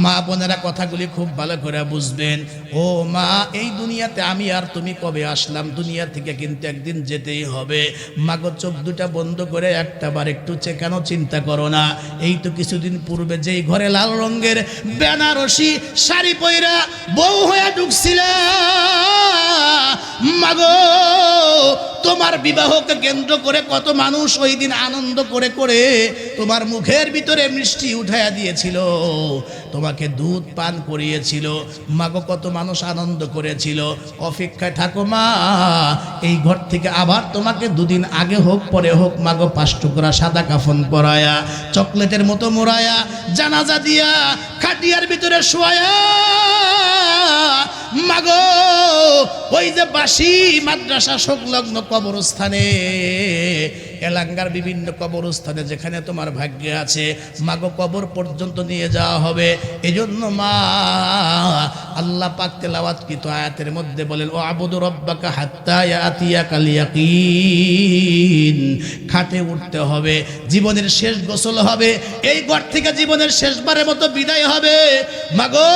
মা বোনেরা কথাগুলি খুব ভালো করে বুঝবেন। ও মা, এই দুনিয়াতে আমি আর তুমি কবে আসলাম? দুনিয়া থেকে কিন্তু একদিন যেতেই হবে। মাগো, চোখ দুটা বন্ধ করে একটাবার একটু কেন চিন্তা করো না? এই তো কিছুদিন পূর্বে যেই ঘরে লাল রঙের বেনারসি শাড়ি পয়রা বউ হয়ে ঢুকছিলা, মাগো তোমার বিবাহকে কেন্দ্র করে কত মানুষ ওই দিন আনন্দ করে করে তোমার মুখের ভিতরে মিষ্টি উঠাইয়া দিয়েছিল, তোমাকে দুধ পান করিয়েছিল। মাগো, কত মানুষ আনন্দ করেছিল। অপেক্ষায় থাকো মা, এই ঘর থেকে আবার তোমাকে দুদিন আগে হোক পরে হোক মাগো 5 টুকরা সাদা কাফন পরায়া, চকলেটের মতো মোড়ায়া, জানাজা দিয়া খাটিয়ার ভিতরে শোয়া, মাগো ওই যে বাসি মাদ্রাসা সংলগ্ন কবরস্থানে, এলাঙ্গার বিভিন্ন কবরস্থানে যেখানে তোমার ভাগ্যে আছে, মাগো কবর পর্যন্ত নিয়ে যাওয়া হবে। এজন্য মা, আল্লাহ পাক তেলাওয়াতকৃত আয়াতের মধ্যে বলেন, ও আবুদু রব্বাকা হাত্তা ইয়াতিয়াকাল ইয়াকিন। খাটে উঠতে হবে, জীবনের শেষ গোসল হবে, এই ঘর থেকে জীবনের শেষবারের মতো বিদায় হবে। মাগো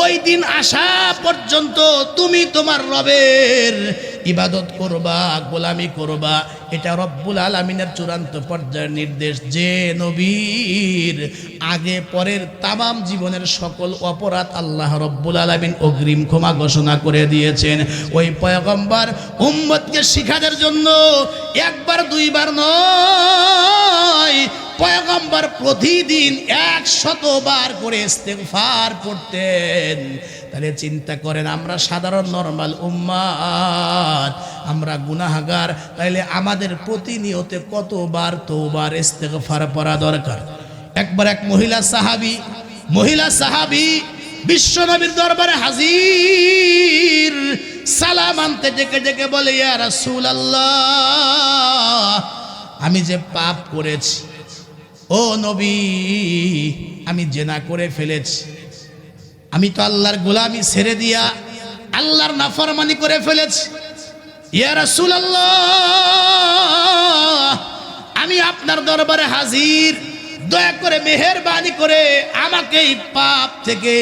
ওই দিন আসা পর্যন্ত তুমি তোমার রবের ইবাদত করবা, গোলামি করবা। এটা রব্বুল আলামিনের চূড়ান্ত পর্যায়ের নির্দেশ, যে নবীর আগে পরের তামাম জীবনের সকল অপরাধ আল্লাহ রব্বুল আলামিন অগ্রিম ক্ষমা ঘোষণা করে দিয়েছেন। ওই পয়গম্বর উম্মতকে শিখানোর জন্য একবার দুইবার নয়, পয়গম্বর প্রতিদিন 100 বার করে ইস্তেগফার করতেন। তাহলে চিন্তা করেন, আমরা সাধারণ নরমাল উম্মাত, আমরা গুনাহগার, তাইলে আমাদের প্রতিনিয়ত কতবার তওবার ইস্তেগফার পড়া দরকার। একবার এক মহিলা সাহাবী বিশ্বনবীর দরবারে হাজির, সালাম আনতে ডেকে ডেকে বলে, ইয়া রাসূলুল্লাহ, আমি যে পাপ করেছি, ও নবী, আমি জিনা করে ফেলেছি, আমি তো আল্লাহর গোলামি ছেড়ে দিয়া আল্লাহর নাফরমানি করে ফেলেছি। ইয়া রাসূলুল্লাহ, আমি আপনার দরবারে হাজির, দয়া করে মেহেরবানি করে আমাকে এই পাপ থেকে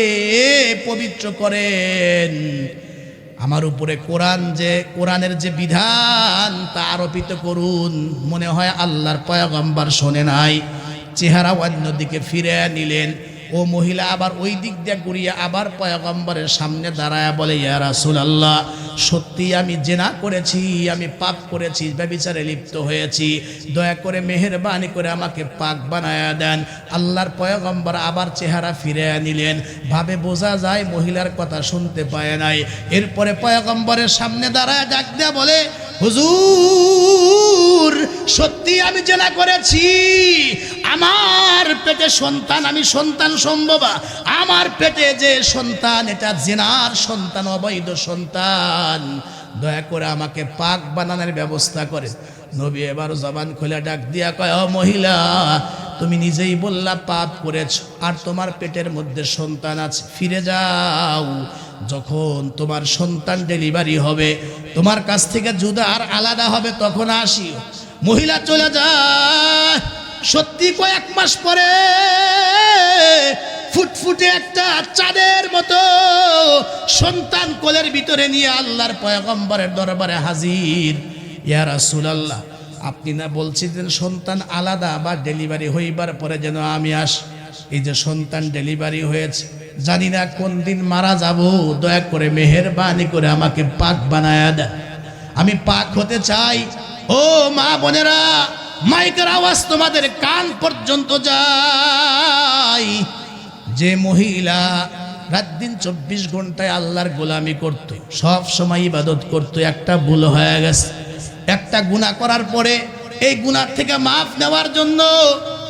পবিত্র করেন। আমার উপরে কোরআনের যে বিধান তা আরোপিত করুন। মনে হয় আল্লাহর পয়গম্বর শোনে নাই, চেহারা অন্যদিকে ফিরে নিলেন। ও মহিলা আবার ওই দিক দিয়ে ঘুরিয়ে আবার পয়গম্বরের সামনে দাঁড়ায় বলে, ইয়া রাসূলুল্লাহ, সত্যি আমি জিনা করেছি, আমি পাপ করেছি, ব্যভিচারে লিপ্ত হয়েছি, দয়া করে মেহেরবানি করে আমাকে পাক বানায়া দেন। আল্লাহর পয়গম্বর আবার চেহারা ফিরে নিলেন, ভাবে বোঝা যায় মহিলার কথা শুনতে পায় নাই। এরপরে পয়গম্বরের সামনে দাঁড়ায় ডাক দেয়া বলে, হুজুর, সত্যি আমি জিনা করেছি, আমার পেটে সন্তান, আমি সন্তান সম্ভবা, আমার পেটে যে সন্তান এটা জিনার সন্তান, অবৈধ সন্তান, দয়া করে আমাকে পাক বানানোর ব্যবস্থা করে। নবী এবার জবান খুলে ডাক দিয়া কয়, ও মহিলা, তুমি নিজেই বললা পাপ করেছো, আর তোমার পেটের মধ্যে সন্তান আছে, ফিরে যাও, যখন তোমার সন্তান ডেলিভারি হবে, তোমার কাছ থেকে জুদা আর আলাদা হবে, তখন আসিও। মহিলা চলে যায়। সত্যি কয়েক মাস পরে ফুটফুটে একটা চাঁদের মতো সন্তান কোলের ভিতরে নিয়ে আল্লাহর পয়গম্বরের দরবারে হাজির। ইয়া রাসূলুল্লাহ, আপনি না বলছিলেন সন্তান আলাদা বা ডেলিভারি হইবার পরে যেন আমি আসি? এই যে সন্তান ডেলিভারি হয়েছে, জানি না কোন দিন মারা যাব, দয়া করে মেহেরবানি করে আমাকে পাক বানায়া দেন, আমি পাক হতে চাই। ও মা বোনেরা, মাইকের আওয়াজ তোমাদের কান পর্যন্ত যায়। যে মহিলা রাত দিন 24 ঘন্টায় আল্লাহর গোলামি করত, সব সময় ইবাদত করত, একটা ভুল হয়ে গেছে, একটা গুনাহ করার পরে এই গুনাহ থেকে মাফ নেওয়ার জন্য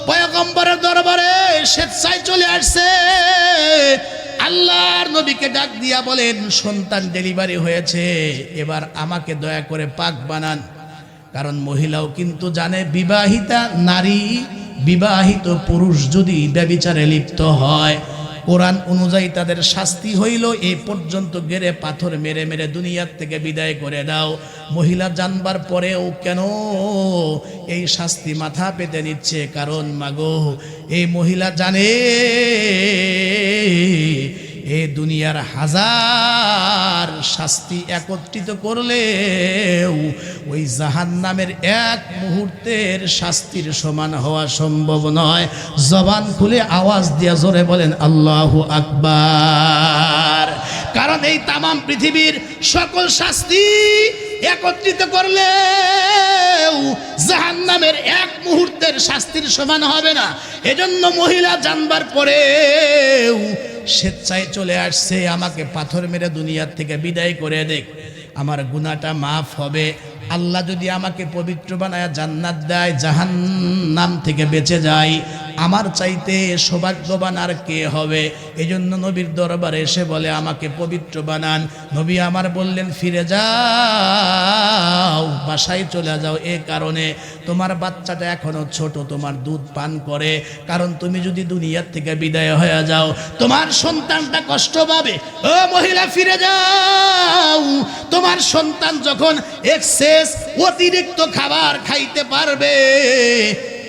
পয়গম্বরের দরবারে স্বেচ্ছায় চলে আসছে। আল্লাহর নবীকে ডাক দিয়া বলেন, সন্তান ডেলিভারি হয়েছে, এবার আমাকে দয়া করে পাক বানান। কারণ মহিলাও কিন্তু জানে, বিবাহিতা নারী, বিবাহিত পুরুষ যদি ব্যভিচারে লিপ্ত হয়, কোরআন অনুযায়ী তাদের শাস্তি হইল এই পর্যন্ত গেরে পাথর মেরে মেরে দুনিয়ার থেকে বিদায় করে দাও। মহিলা জানবার পরেও কেন এই শাস্তি মাথা পেতে নিচ্ছে? কারণ মাগো এই মহিলা জানে এই দুনিয়ার হাজার শাস্তি একত্রিত করলেও ওই জাহান্নামের এক মুহূর্তের শাস্তির সমান হওয়া সম্ভব নয়। জবান খুলে আওয়াজ দিয়া জোরে বলেন আল্লাহু আকবার। কারণ এই তামাম পৃথিবীর সকল শাস্তি একত্রিত করলেও জাহান্নামের এক মুহূর্তের শাস্তির সমান হবে না। এজন্য মহিলা জানবার পরেও স্বেচ্ছায় চলে আসছে, আমাকে পাথর মেরে দুনিয়ার থেকে বিদায় করে দেখ, আমার গুনাহটা মাফ হবে। আল্লাহ যদি আমাকে পবিত্র বানায় জান্নাত দেয়, জাহান্নাম থেকে বেঁচে যাই, আমার চাইতে সৌভাগ্যবান আর কে হবে? এজন্য নবীর দরবারে এসে বলে আমাকে পবিত্র বানান। নবী আমার বললেন ফিরে যাও, বাসায় চলে যাও। এ কারণে তোমার বাচ্চাটা এখনো ছোট, তোমার দুধ পান করে। কারণ তুমি যদি দুনিয়ার থেকে বিদায় হয়ে যাও, তোমার সন্তানটা কষ্ট পাবে। ও মহিলা ফিরে যাও, তোমার সন্তান যখন এক্সেস অতিরিক্ত খাবার খাইতে পারবে,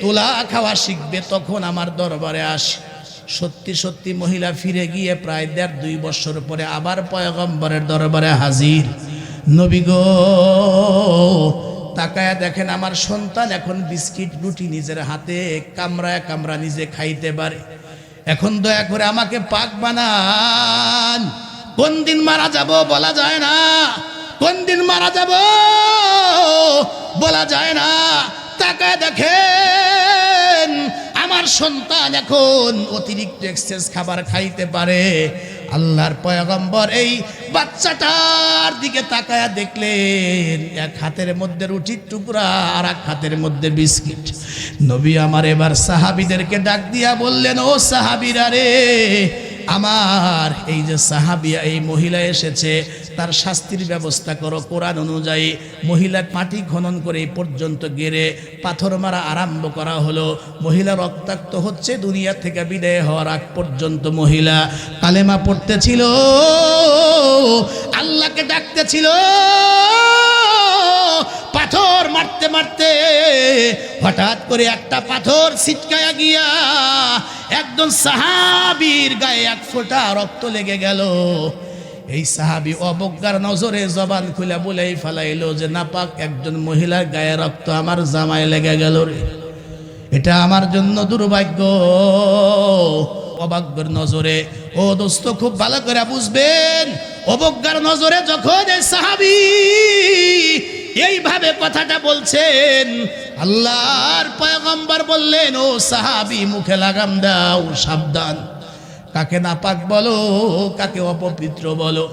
তোলা খাওয়া শিখবে, তখন আমার দরবারে আসে। সত্যি সত্যি মহিলা ফিরে গিয়ে প্রায় 1.5-2 বছর পরে আবার পয়গম্বরের দরবারে হাজির। নবী গো, তাকায়া দেখেন আমার সন্তান এখন বিস্কিট রুটি নিজের হাতে কামড়ায় কামড়া নিজে খাইতে পারে। এখন দয়া করে আমাকে পাক বানান। কোন দিন মারা যাব বলা যায় না, কোন দিন মারা যাব বলা যায় না। তাকায় দেখেন আমার সন্তান এখন অতিরিক্ত এক্সেস খাবার খাইতে পারে। আল্লাহর পয়গম্বর এই বাচ্চাটার দিকে তাকায়া দেখলেন এক হাতের মধ্যে রুটির টুকরা আর এক হাতের মধ্যে বিস্কিট। নবী আমার এবার সাহাবীদেরকে ডাক দিয়া বললেন, ও সাহাবীরা রে, আমার এই যে সাহাবিয়া এই মহিলা এসেছে, তার শাস্তির ব্যবস্থা করো কোরআন অনুযায়ী। মহিলা মাটি খনন করে এই পর্যন্ত গেড়ে পাথর মারা আরম্ভ করা হলো। মহিলা রক্তাক্ত হচ্ছে, দুনিয়া থেকে বিদায় হওয়ার আগ পর্যন্ত মহিলা কালেমা পড়তেছিল, আল্লাহকে ডাকতেছিল। পাথর মারতে মারতে হঠাৎ করে একটা পাথর ছিটকায়া গিয়া একজন সাহাবীর গায়ে এক ফোঁটা রক্ত লেগে গেল। এই সাহাবী অবজ্ঞার নজরে জবান খুলে বলেই ফেলাইলো যে নাপাক একজন মহিলার গায়ে রক্ত আমার জামায় লেগে গেল রে, এটা আমার জন্য দুর্ভাগ্য। অবজ্ঞার নজরে, ও দোস্ত খুব ভালো করে বুঝবেন, অবজ্ঞার নজরে যখন এই সাহাবী এইভাবে কথাটা বলছেন, আল্লাহর পয়গম্বর বললেন, ও সাহাবী মুখে লাগাম দাও, সাবধান, কাকে নাপাক বলো, কাকে অপবিত্র বলো।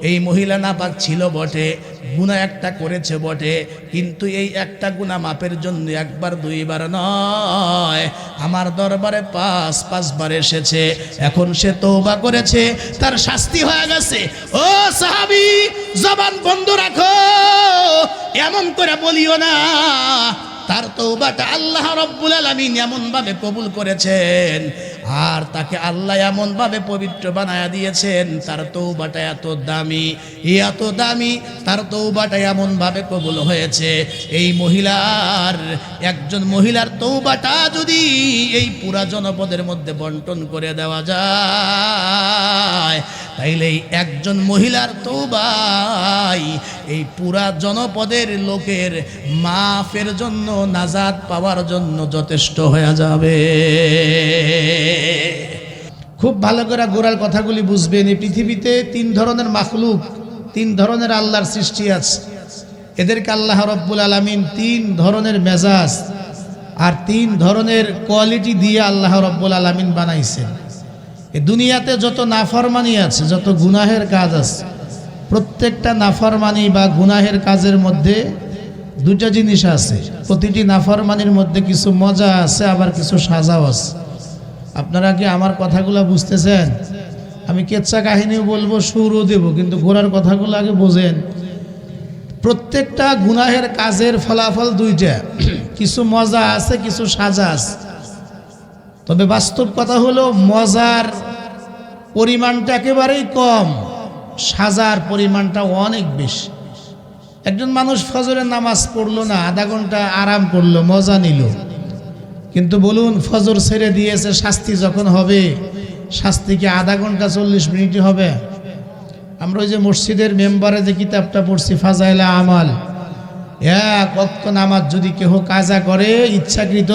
এই মহিলা নাপাক ছিল বটে, গুনাহ একটা করেছে বটে, কিন্তু এই একটা গুনাহ মাপের জন্য একবার দুইবার নয়, আমার দরবারে 5 বার এসেছে। এখন সে তওবা করেছে, তার শাস্তি হয়ে গেছে। ও সাহাবী জবান বন্ধ রাখো, এমন করে বলিও না। তার তওবাটা আল্লাহ রাব্বুল আলামিন এমন ভাবে কবুল করেছেন, আর তাকে আল্লাহ এমন ভাবে পবিত্র বানায়া দিয়েছেন, তার তওবাটা এত দামি, এত দামি, তার তওবাটা এমন ভাবে কবুল হয়েছে। এই মহিলার, একজন মহিলার তওবাটা যদি এই পুরা জনপদের মধ্যে বন্টন করে দেওয়া যায়, তাইলে এই একজন মহিলার তওবাই এই পুরা জনপদের লোকের মাফের জন্য, নাজাত পাওয়ার জন্য যথেষ্ট হয়ে যাবে। খুব ভালো করে গোড়ার কথাগুলি বুঝবেন। এই পৃথিবীতে 3 ধরনের মাখলুক, 3 ধরনের আল্লাহর সৃষ্টি আছে। এদেরকে আল্লাহ রব্বুল আলামিন 3 ধরনের মেজাজ আর 3 ধরনের কোয়ালিটি দিয়ে আল্লাহ রব্বুল আলামিন বানাইছেন। এই দুনিয়াতে যত নাফরমানি আছে, যত গুনাহের কাজ আছে, প্রত্যেকটা নাফরমানি বা গুনাহের কাজের মধ্যে 2টা জিনিস আছে। প্রতিটি নাফরমানির মধ্যে কিছু মজা আছে, আবার কিছু সাজাও আছে। আপনারা কি আমার কথাগুলো বুঝতেছেন? আমি কেচ্ছা কাহিনীও বলবো, সুরও দেব, কিন্তু গোড়ার কথাগুলো আগে বোঝেন। প্রত্যেকটা গুনাহের কাজের ফলাফল 2টা, কিছু মজা আছে, কিছু সাজা আছে। তবে বাস্তব কথা হলো মজার পরিমাণটা একেবারেই কম, সাজার পরিমাণটা অনেক বেশি। একজন মানুষ ফজরের নামাজ পড়লো না, আধা ঘন্টা আরাম করলো, মজা নিল, কিন্তু বলুন ফজর ছেড়ে দিয়েছে, শাস্তি যখন হবে, শাস্তি কি আধা ঘন্টা 40 মিনিটই হবে? আমরা ওই যে মসজিদের মেম্বারে যে কিতাবটা পড়ছি ফাজাইলে আমাল, এক ওয়াক্ত নামাজ যদি কেহ কাজা করে ইচ্ছাকৃত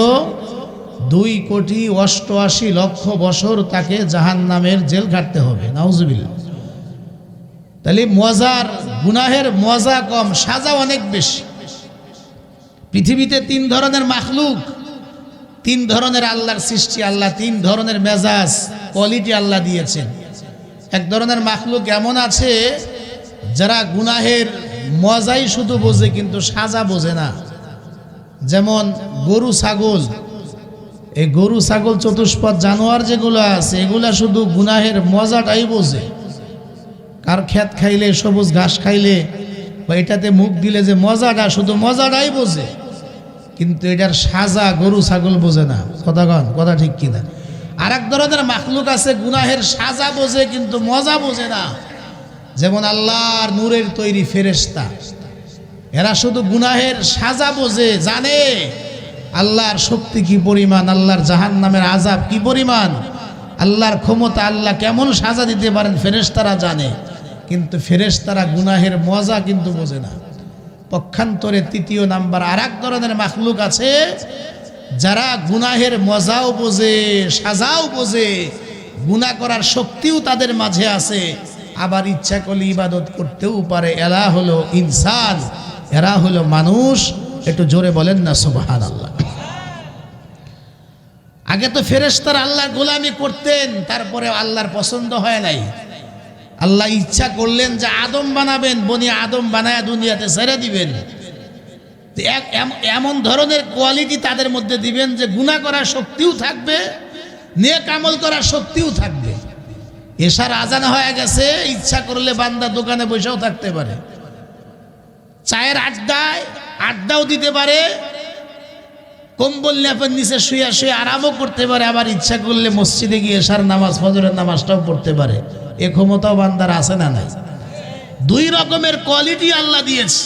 2,88,00,000 বছর তাকে জাহান্নামের জেল খাটতে হবে। নাউজুবিল্লাহ। তাহলে মজার, গুনাহের মজা কম, সাজা অনেক বেশি। পৃথিবীতে 3 ধরনের মাখলুক, 3 ধরনের আল্লাহর সৃষ্টি, আল্লাহ 3 ধরনের মেজাজ কোয়ালিটি আল্লাহ দিয়েছেন। এক ধরনের মাখলুক এমন আছে যারা গুনাহের মজাই শুধু বোঝে কিন্তু সাজা বোঝে না। যেমন গরু ছাগল, এই গরু ছাগল চতুষ্পদ জানোয়ার যেগুলো আছে এগুলা শুধু গুনাহের মজাটাই বোঝে। কার ক্ষেত খাইলে, সবুজ ঘাস খাইলে বা এটাতে মুখ দিলে যে মজাটা, শুধু মজাটাই বোঝে, কিন্তু এটার সাজা গরু ছাগল বোঝে না। কথা ঠিক কিনা? আর এক ধরনের মাখলুক আছে গুনাহের সাজা বোঝে কিন্তু মজা বোঝে না। যেমন আল্লাহর নূরের তৈরি ফেরেশতা, এরা শুধু গুনাহের সাজা বোঝে, জানে আল্লাহর শক্তি কি পরিমাণ, আল্লাহর জাহান্নামের আযাব কি পরিমাণ, আল্লাহর ক্ষমতা, আল্লাহ কেমন সাজা দিতে পারেন ফেরেশতারা জানে, কিন্তু ফেরেশতারা গুনাহের মজা কিন্তু বোঝে না। পক্ষান্তরে 3 নাম্বার আর এক ধরনের মাখলুক আছে যারা গুনাহের মজাও বোঝে, সাজাও বোঝে, গুনাহ করার শক্তিও তাদের মাঝে আছে, আবার ইচ্ছা করলে ইবাদত করতেও পারে। এরা হলো ইনসান, এরা হলো মানুষ। একটু জোরে বলেন না সুবহানাল্লাহ। আগে তো ফেরেশতারা আল্লাহর গোলামি করতেন, তারপরে আল্লাহর পছন্দ হয় নাই। আল্লাহ ইচ্ছা করলেন যে আদম বানাবেন, বনি আদম বানায়া দুনিয়াতে ছেড়ে দিবেন। এমন ধরনের কোয়ালিটি তাদের মধ্যে দিবেন যে গুনাহ করার শক্তিও থাকবে, নেক আমল করার শক্তিও থাকবে। এশার আজান হয়ে গেছে, ইচ্ছা করলে বান্দা দোকানে বসেও থাকতে পারে, চায়ের আড্ডাও দিতে পারে, কম্বল লেপের নিচে শুয়ে শুয়ে আরামও করতে পারে, আবার ইচ্ছা করলে মসজিদে গিয়ে এশার নামাজ, ফজরের নামাজটাও পড়তে পারে। এ ক্ষমতাও বান্দার আছে না নাই? 2 রকমের কোয়ালিটি আল্লাহ দিয়েছে।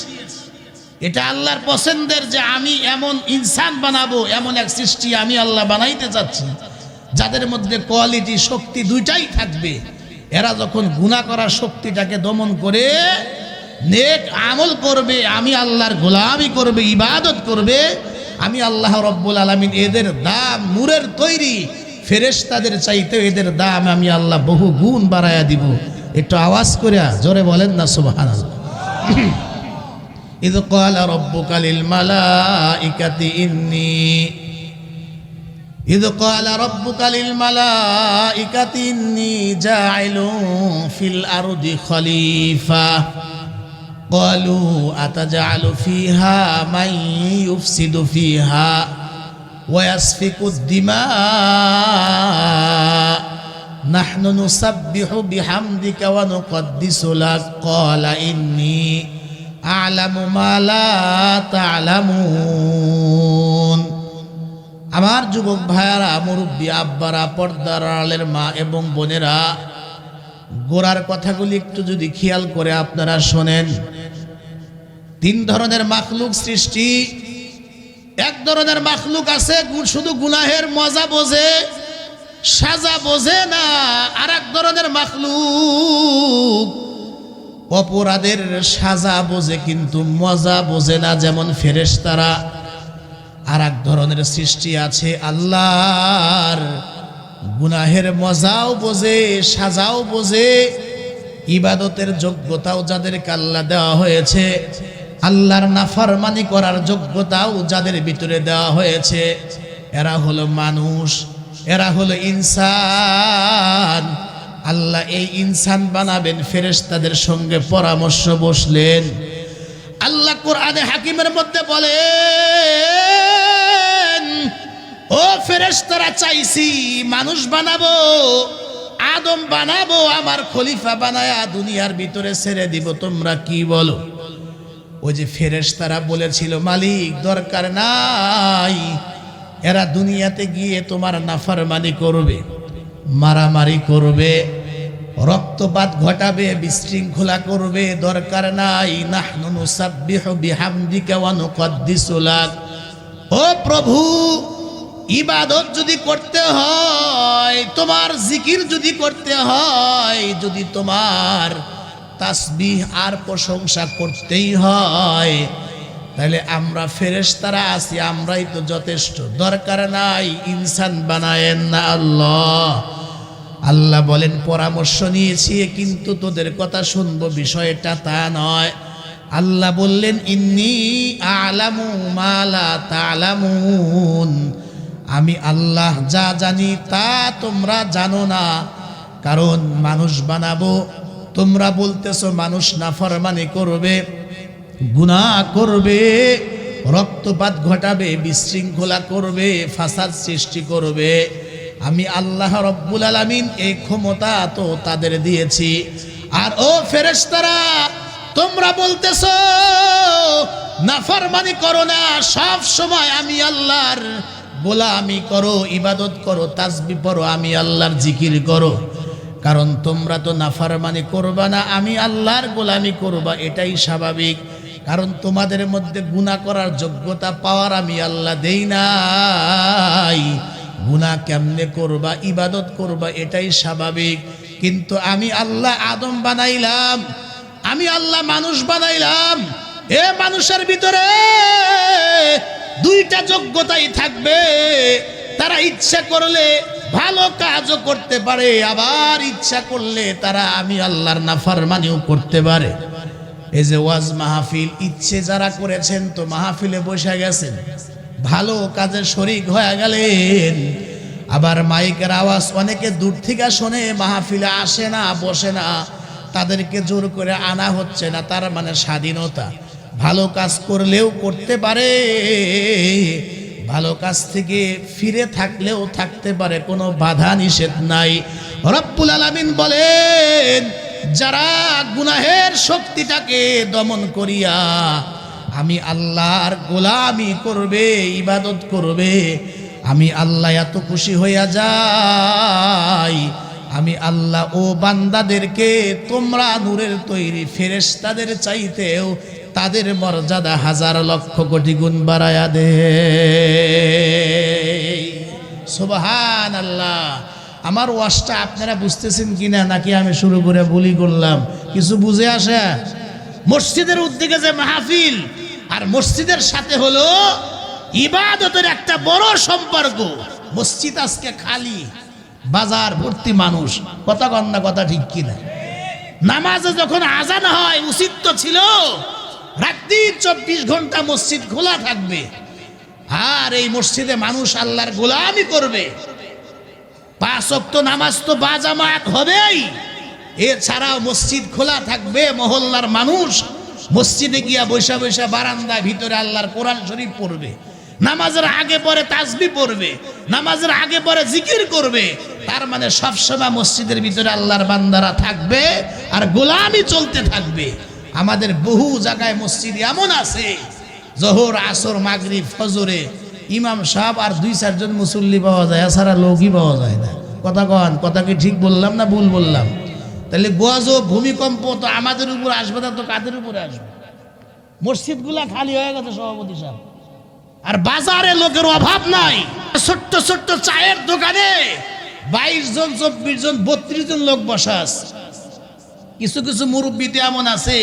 এটা আল্লাহর পছন্দের যে আমি এমন ইনসান বানাবো, এমন এক সৃষ্টি আমি আল্লাহ বানাইতে চাচ্ছি যাদের মধ্যে কোয়ালিটি, শক্তি 2টাই থাকবে। এরা যখন গুনাহ করার শক্তিটাকে দমন করে নেক আমল করবে, আমি আল্লাহর গোলামি করবে, ইবাদত করবে, আমি আল্লাহ রব্বুল আলামিন এদের দাম নূরের তৈরি ফেরেশতাদের চাইতে এদের দাম আমি আল্লাহ বহু গুণ বাড়ায়া দিব। একটু আওয়াজ করে জোরে বলেন না সুবহানাল্লাহ। ইয ক্বালা রাব্বুকা লিল মালাইকাতি ইন্নী জাইলুন ফিল আরদি খলিফা ক্বালু আতাজআলু ফিহা মান ইউফসিদু ফিহা ওয়া ইয়াসফিকুদ দিমা নাহনু নুসাব্বিহু বিহামদিকা ওয়া নুকদ্দিসু লাক ক্বালা ইন্নী আ'লামু মা লা তা'লামুন। আমার যুবক ভাইয়ারা, মুরব্বী আব্বারা, পর্দার আড়ালের মা এবং বোনেরা, গোড়ার কথাগুলি একটু যদি খেয়াল করে আপনারা শোনেন। 3 ধরনের মাখলুক সৃষ্টি। এক ধরনের মাখলুক আছে শুধু গুনাহের মজা বোঝে, সাজা বোঝে না। আর এক ধরনের মাখলুক অপরাধের সাজা বোঝে কিন্তু মজা বোঝে না, যেমন ফেরেশতারা। আর এক ধরনের সৃষ্টি আছে আল্লাহর গুনাহের মজাও বোঝে, সাজাও বোঝে, ইবাদতের যোগ্যতাও যাদেরকে আল্লাহ দেওয়া হয়েছে, আল্লাহর নাফরমানি করার যোগ্যতাও যাদের ভিতরে দেওয়া হয়েছে, এরা হলো মানুষ, এরা হলো ইনসান। আল্লাহ এই ইনসান বানাবেন, ফেরেশতাদের সঙ্গে পরামর্শ বসলেন। আল্লাহ কোরআনে হাকিমের মধ্যে বলেন, ও ফেরেশতারা, চাইছি মানুষ বানাবো, আদম বানাবো, আমার খলিফা বানায়া দুনিয়ার ভিতরে ছেড়ে দিব, তোমরা কি বলো? ওই যে ফেরেশতারা বলেছিল, মালিক দরকার নাই, এরা দুনিয়াতে গিয়ে তোমার নাফরমানি করবে, মারামারি করবে, রক্তপাত ঘটাবে, বিশৃঙ্খলা করবে, দরকার নাই। নাহনু নুসাব্বিহু বিহামদিকা ওয়া নুকদ্দিসু লাক। ও প্রভু, ইবাদত যদি করতে হয়, তোমার জিকির যদি করতে হয়, যদি তোমার তাসবিহ আর প্রশংসা করতেই হয়, তাহলে আমরা ফেরেশতারা আছি, আমরাই তো যথেষ্ট, দরকার নাই ইনসান বানায়েন না আল্লাহ। আল্লাহ বলেন পরামর্শ নিয়েছি কিন্তু তোদের কথা শুনবো, বিষয়টা তা নয়। আল্লাহ বললেন ইন্নী আ'লামু মা লা তা'লামুন, আমি আল্লাহ যা জানি তা তোমরা জানো না। কারণ মানুষ বানাবো, তোমরা বলতেছো মানুষ নাফরমানি করবে, গুনাহ করবে, রক্তপাত ঘটাবে, বিশৃঙ্খলা করবে, ফাসাদ সৃষ্টি করবে। আমি আল্লাহ রব্বুল আলামিন এই ক্ষমতা তো তাদের দিয়েছি। আর ও ফেরেশতারা, তোমরা বলতেছো নাফরমানি করো না, সব সময় আমি আল্লাহর গোলামি করো, ইবাদত করো, তাসবিহ পড়ো, আমি আল্লাহর জিকির করো। কারণ তোমরা তো নাফরমানি করবা না, আমি আল্লাহর গোলামি করবা, এটাই স্বাভাবিক। কারণ তোমাদের মধ্যে গুনাহ করার যোগ্যতা পাওয়ার আমি আল্লাহ দেই নাই। গুনাহ কেমনে করবা, ইবাদত করবা, এটাই স্বাভাবিক। কিন্তু আমি আল্লাহ আদম বানাইলাম, আমি আল্লাহ মানুষ বানাইলাম। এ মানুষের ভিতরে দুইটা যোগ্যতাই থাকবে। তারা ইচ্ছা করলে ভালো কাজও করতে পারে, আবার ইচ্ছা করলে তারা আমি আল্লাহর নাফরমানিও করতে পারে। এই যে ওয়াজ মাহফিল, ইচ্ছে যারা করেছেন তো মাহফিলে বসে গেছেন, ভালো কাজে শরীক হয়ে গেলেন। আবার মাইকের আওয়াজ অনেকে দূর থেকে শোনে, মাহফিলে আসে না, বসে না, তাদেরকে জোর করে আনা হচ্ছে না, তার মানে স্বাধীনতা। ভালো কাজ করলেও করতে পারে, ভালো কাজ থেকে ফিরে থাকলেও থাকতে পারে, কোনো বাধা নিষেধ নাই। রব্বুল আলামিন বলেন যারা গুনাহের শক্তিটাকে দমন করিয়া আমি আল্লাহর গোলামি করবে, ইবাদত করবে, আমি আল্লাহ এত খুশি হইয়া যাই। আমি আল্লাহ ও বান্দাদেরকে তোমরা নূরের তৈরি ফেরেশতাদের চাইতেও তাদের মর্যাদা হাজার লক্ষ কোটি গুণ বাড়ায়া দে। সুবহানাল্লাহ। আমার ওয়াজটা আপনারা বুঝতেছেন কিনা, নাকি আমি শুরু করে বলি করলাম? কিছু বুঝে আসে? মসজিদের উদ্যোগে যে মাহফিল, আর মসজিদের সাথে হলো ইবাদতের একটা বড় সম্পর্ক। মসজিদ আজকে খালি, বাজার ভর্তি মানুষ। কথা কন না, কথা ঠিক কিনা? নামাজে যখন আজান হয়, উচিত তো ছিল রাত্রি 24 ঘন্টা মসজিদ খোলা থাকবে। আর এই মসজিদে মানুষ আল্লাহর গোলামি করবে। 5 ওয়াক্ত নামাজ তো বাজামাত হবেই, এছাড়াও মসজিদ খোলা থাকবে। মহল্লার মানুষ মসজিদে গিয়া বৈশা বৈশা বারান্দায় ভিতরে আল্লাহর কোরআন শরীফ পড়বে, নামাজের আগে পরে তাসবিহ পড়বে, নামাজের আগে পরে জিকির করবে। তার মানে সবসময় মসজিদের ভিতরে আল্লাহর বান্দারা থাকবে আর গোলামি চলতে থাকবে। আমাদের বহু জায়গায় মসজিদ এমন আছে, জোহর, আসর, মাগরিব, ফজরে ইমাম সাহেব আর 2-4 জন মুসল্লি পাওয়া যায়, এছাড়া লোকই পাওয়া যায় না। কথা কন, কথা কি ঠিক বললাম না ভুল বললাম? তাহলে গজব, ভূমিকম্প তো আমাদের উপর আসবে না, তো কাদের উপরে আসবে? মসজিদগুলা খালি হয়ে গেছে সভাপতি সাহেব। আর বাজারে লোকের অভাব নাই। ছোট্ট ছোট্ট চায়ের দোকানে 22 জন, 24 জন, 32 জন লোক বসা আছে। কিছু কিছু মুরব্বীতে এমন আছে,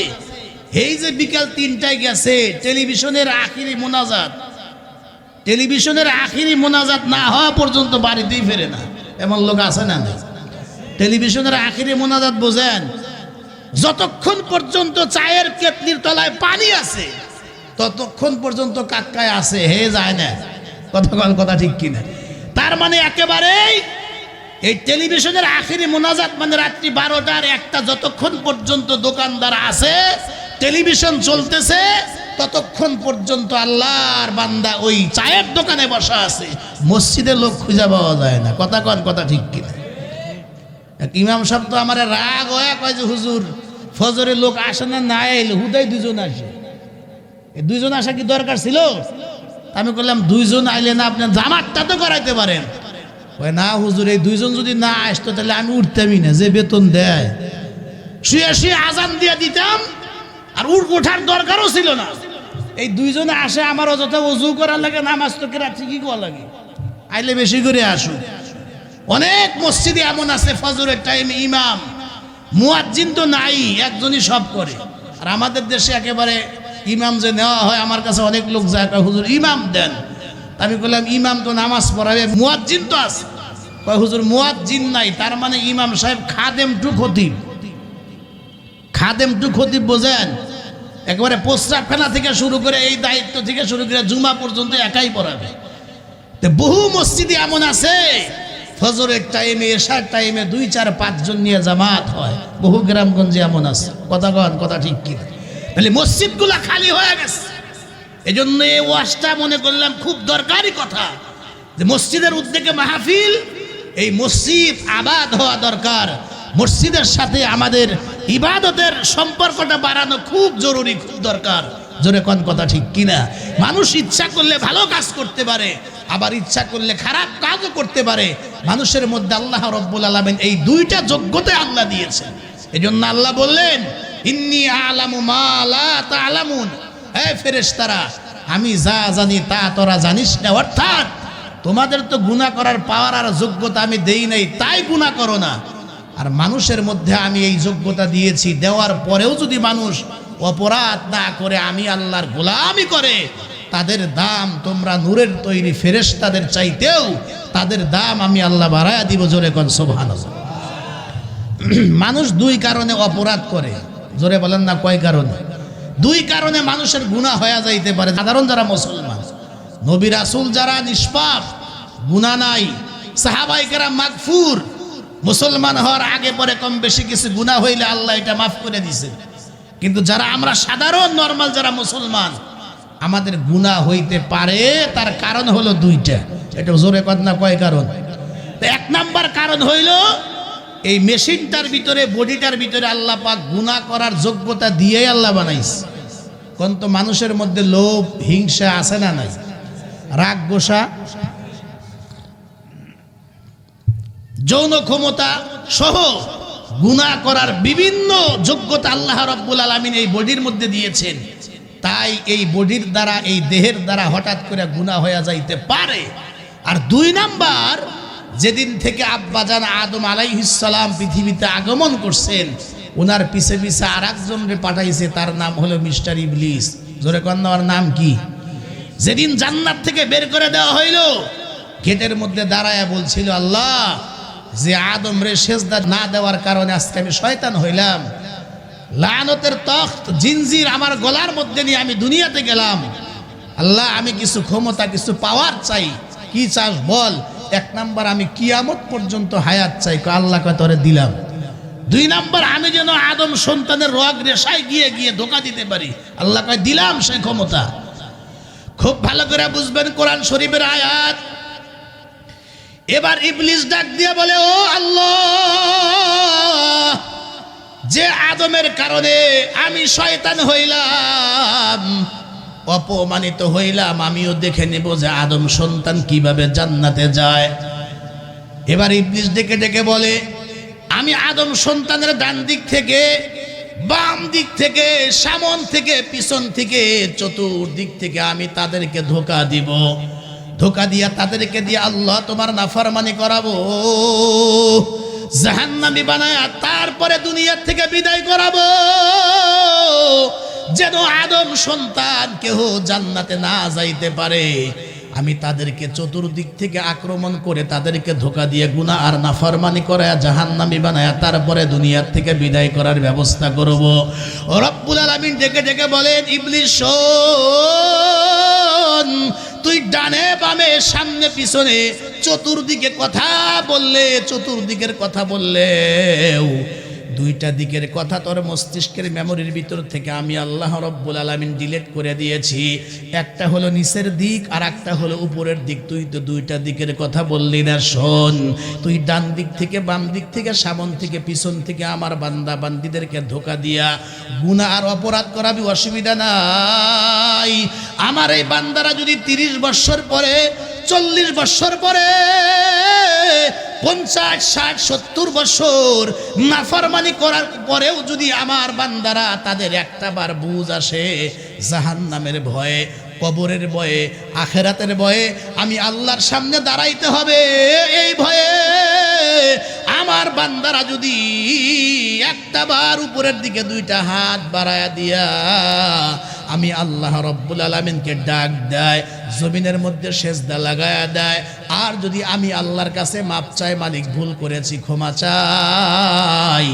এই যে বিকাল 3টায় গেছে, টেলিভিশনের আখিরি মোনাজাত, টেলিভিশনের আখিরি মোনাজাত না হওয়া পর্যন্ত বাড়িতেই ফেরে না। এমন লোক আছে না? টেলিভিশনের আখিরি মোনাজাত বোঝেন? যতক্ষণ পর্যন্ত চায়ের কেতলির তলায় পানি আছে ততক্ষণ পর্যন্ত কাক্কায় আছে, হে যায় না। কথা ঠিক কিনা? তার মানে একেবারেই এই টেলিভিশনের আখিরি মোনাজাত মানে রাত্রি 12টার 1টা, যতক্ষণ পর্যন্ত দোকানদার আছে, টেলিভিশন চলতেছে, ততক্ষণ পর্যন্ত আল্লাহর বান্দা ওই চায়ের দোকানে বসা আছে। মসজিদের লোক খুঁজে পাওয়া যায় না। কথা ঠিক কিনা? ইমাম সাহেব তো আমার রাগ হয়ে কয় যে হুজুর ফজরের লোক আসে না, না এলে হুদাই 2 জন আসে। 2 জন আসা কি দরকার ছিল? আমি বললাম 2 জন আইলে না, আপনি জামাতটা তো করাইতে পারেন। ওই না হুজুর এই দুইজন যদি না আসতো তাহলে আমি উঠতামই না, যে বেতন দেয় শুয়ে শুয়ে আজান দিয়ে দিতাম আর ওঠার দরকারও ছিল না। এই দুইজনে আসে, আমার অযথা ওযু করার লাগে, নামাজ তো কেরা ঠিকই করা লাগে, আইলে বেশি করে আসুক। অনেক মসজিদে এমন আছে ফজরের টাইমে ইমাম মুয়াজ্জিন তো নাই, একজনই সব করে। আর আমাদের দেশে একেবারে ইমাম যে নেওয়া হয়, আমার কাছে অনেক লোক যায় হুজুর ইমাম দেন। আমি বললাম ইমাম তো নামাজ পড়াবে, মুয়াজ্জিন তো আছে। হুজুর মুয়াজ্জিন নাই, তার মানে ইমাম সাহেব খাদেম টু খতিব। খাদেম টু খতিব বোঝেন? একেবারে প্রস্রাবখানা থেকে শুরু করে এই দায়িত্ব থেকে শুরু করে জুমা পর্যন্ত একাই পড়াবে। বহু মসজিদে এমন আছে ফজরের টাইমে এশার টাইমে 2, 4, 5 জন নিয়ে জামাত হয়। বহু গ্রামগঞ্জে এমন আছে। কথা কন, কথা ঠিক কি? তাহলে মসজিদগুলা খালি হয়ে গেছে। এই জন্য এই ওয়াজটা মনে করলাম খুব দরকারি কথা, যে মসজিদের উদ্যোগে মাহফিল, এই মসজিদ আবাদ হওয়া দরকার। মসজিদের সাথে আমাদের ইবাদতের সম্পর্কটা বাড়ানো খুব জরুরি, খুব দরকার। জোরে কোন কথা ঠিক কিনা? মানুষ ইচ্ছা করলে ভালো কাজ করতে পারে, আবার ইচ্ছা করলে খারাপ কাজও করতে পারে। মানুষের মধ্যে আল্লাহ রব্বুল আলামিন এই দুইটা যোগ্যতা আল্লাহ দিয়েছেন। এজন্য আল্লাহ বললেন ইন্নী আ'লামু মা লা তা'লামুন, হে ফেরেশতারা আমি যা জানি তা তোরা জানিস না। অর্থাৎ তোমাদের তো গুনাহ করার পাওয়ার আর যোগ্যতা আমি দেই নাই, তাই গুনাহ করো না। আর মানুষের মধ্যে আমি এই যোগ্যতা দিয়েছি, দেওয়ার পরেও যদি মানুষ অপরাধ না করে আমি আল্লাহর গোলামি করে, তাদের দাম তোমরা নূরের তৈরি ফেরেশতাদের চাইতেও তাদের দাম আমি আল্লাহ বাড়ায়া দিব। জোরে কোন সুবহানাল্লাহ। মানুষ 2 কারণে অপরাধ করে। জোরে বলেন না কয় কারণে? 2 কারণে মানুষের গুনাহ হয়ে যাইতে পারে। সাধারণ যারা মুসলমান, নবী রাসূল যারা নিষ্পাপ, গুনাহ নাই, সাহাবায়ে কেরাম মাগফুর, মুসলমান হওয়ার আগে পরে কম বেশি কিছু গুনাহ হইলে আল্লাহ এটা মাফ করে দিয়েছে। কিন্তু যারা আমরা সাধারণ নরমাল যারা মুসলমান, আমাদের গুনাহ হইতে পারে, তার কারণ হলো 2টা। এটা জোরে কথা না কয় কারণ? 1 নাম্বার কারণ হইল এই মেশিনটার ভিতরে, বডিটার ভিতরে আল্লাহ পাক গুনাহ করার যোগ্যতা দিয়ে আল্লাহ বানাইছে। কোন তো মানুষের মধ্যে লোভ হিংসা আছে না নাই? রাগ গোসা, যৌন ক্ষমতা সহ গুনাহ করার বিভিন্ন যোগ্যতা আল্লাহ রাব্বুল আলামিন এই বডির মধ্যে দিয়েছেন। তাই এই বডির দ্বারা, এই দেহের দ্বারা হঠাৎ করে গুনাহ হয়ে যাইতে পারে। আর 2 নাম্বার, যেদিন থেকে আব্বাজান আদম আলাইহিস সালাম পৃথিবীতে আগমন করছেন, ওনার পিছে পিছে আরেকজনকে পাঠাইছে, তার নাম হলো মিস্টার ইবলিস। জোরে কন্যা, ওর নাম কি? যেদিন জান্নাত থেকে বের করে দেওয়া হইল, গেটের মধ্যে দাঁড়ায়া বলছিল, আল্লাহ যে আদম রে সেজদা না দেওয়ার কারণে আজকে আমি শয়তান হইলাম, লানতের তখ্ত জিনজির আমার গলার মধ্যে নিয়ে আমি দুনিয়াতে গেলাম। আল্লাহ আমি কিছু ক্ষমতা, কিছু পাওয়ার চাই। কি চাস বল? 1 নাম্বার আমি কিয়ামত পর্যন্ত হায়াত চাই। আল্লাহ কয় তোরে দিলাম। 2 নাম্বার আমি যেন আদম সন্তানের রগ রেশায় গিয়ে গিয়ে ধোঁকা দিতে পারি। আল্লাহ কয় দিলাম সেই ক্ষমতা। খুব ভালো করে বুঝবেন কোরআন শরীফের আয়াত। এবার ইবলিস ডাক দিয়ে বলে, ও আল্লাহ, যে আদমের কারণে আমি শয়তান হইলাম, অপমানিত হইলাম, আমিও দেখে নেব যে আদম সন্তান কিভাবে জান্নাতে যায়। এবার ইবলিস ডেকে ডেকে বলে, আমি আদম সন্তানের ডান দিক থেকে, বাম দিক থেকে, সামন থেকে, পিছন থেকে, চতুর্দিক থেকে আমি তাদেরকে ধোঁকা দিব। ধোঁকা দিয়া তাদেরকে দিয়ে আল্লাহ তোমার নাফরমানি করাবো, জাহান্নামী বানায়া তারপরে দুনিয়া থেকে বিদায় করাবো, যেন আদম সন্তান কেহ জান্নাতে না যাইতে পারে। আমি তাদেরকে চতুর্দিক থেকে আক্রমণ করে তাদেরকে ধোঁকা দিয়ে গুনাহ আর নাফরমানি করায়া জাহান্নামী বানায়া তারপরে দুনিয়ার থেকে বিদায় করার ব্যবস্থা করব। রব্বুল আলামিন ডেকে ডেকে বলেন, ইবলিস শোন, তুই ডানে বামে সামনে পিছনে চতুর্দিকে কথা বললে, চতুর্দিকের কথা বললেও 2টা দিকের কথা তোর মস্তিষ্কের মেমোরির ভিতর থেকে আমি আল্লাহ রব্বুল আলামিন ডিলিট করে দিয়েছি। একটা হলো নিচের দিক আর একটা হলো উপরের দিক। তুই তো 2টা দিকের কথা বললি না। শোন, তুই ডান দিক থেকে, বাম দিক থেকে, সামন থেকে, পিছন থেকে আমার বান্দা বান্দিদেরকে ধোঁকা দিয়া গুনাহ আর অপরাধ করাবি, অসুবিধা নাই। আমার এই বান্দারা যদি 30 বছর পরে, 40 বছর পরে 50, 60, 70 বছর নাফরমানি করার পরেও যদি আমার বান্দারা তাদের একটা বার বুঝ আসে জাহান্নামের ভয়ে, কবরের ভয়ে, আখেরাতের ভয়ে, আমি আল্লাহর সামনে দাঁড়াইতে হবে এই ভয়ে, আমার বান্দারা যদি একটা বার উপরের দিকে দুইটা হাত বাড়ায়া দিয়া আমি আল্লাহ রব্বুল আলামিনকে ডাক দেয়, জমিনের মধ্যে সেজদা লাগায়া দেয়, আর যদি আমি আল্লাহর কাছে মাপ চাই, মালিক ভুল করেছি ক্ষমা চাই,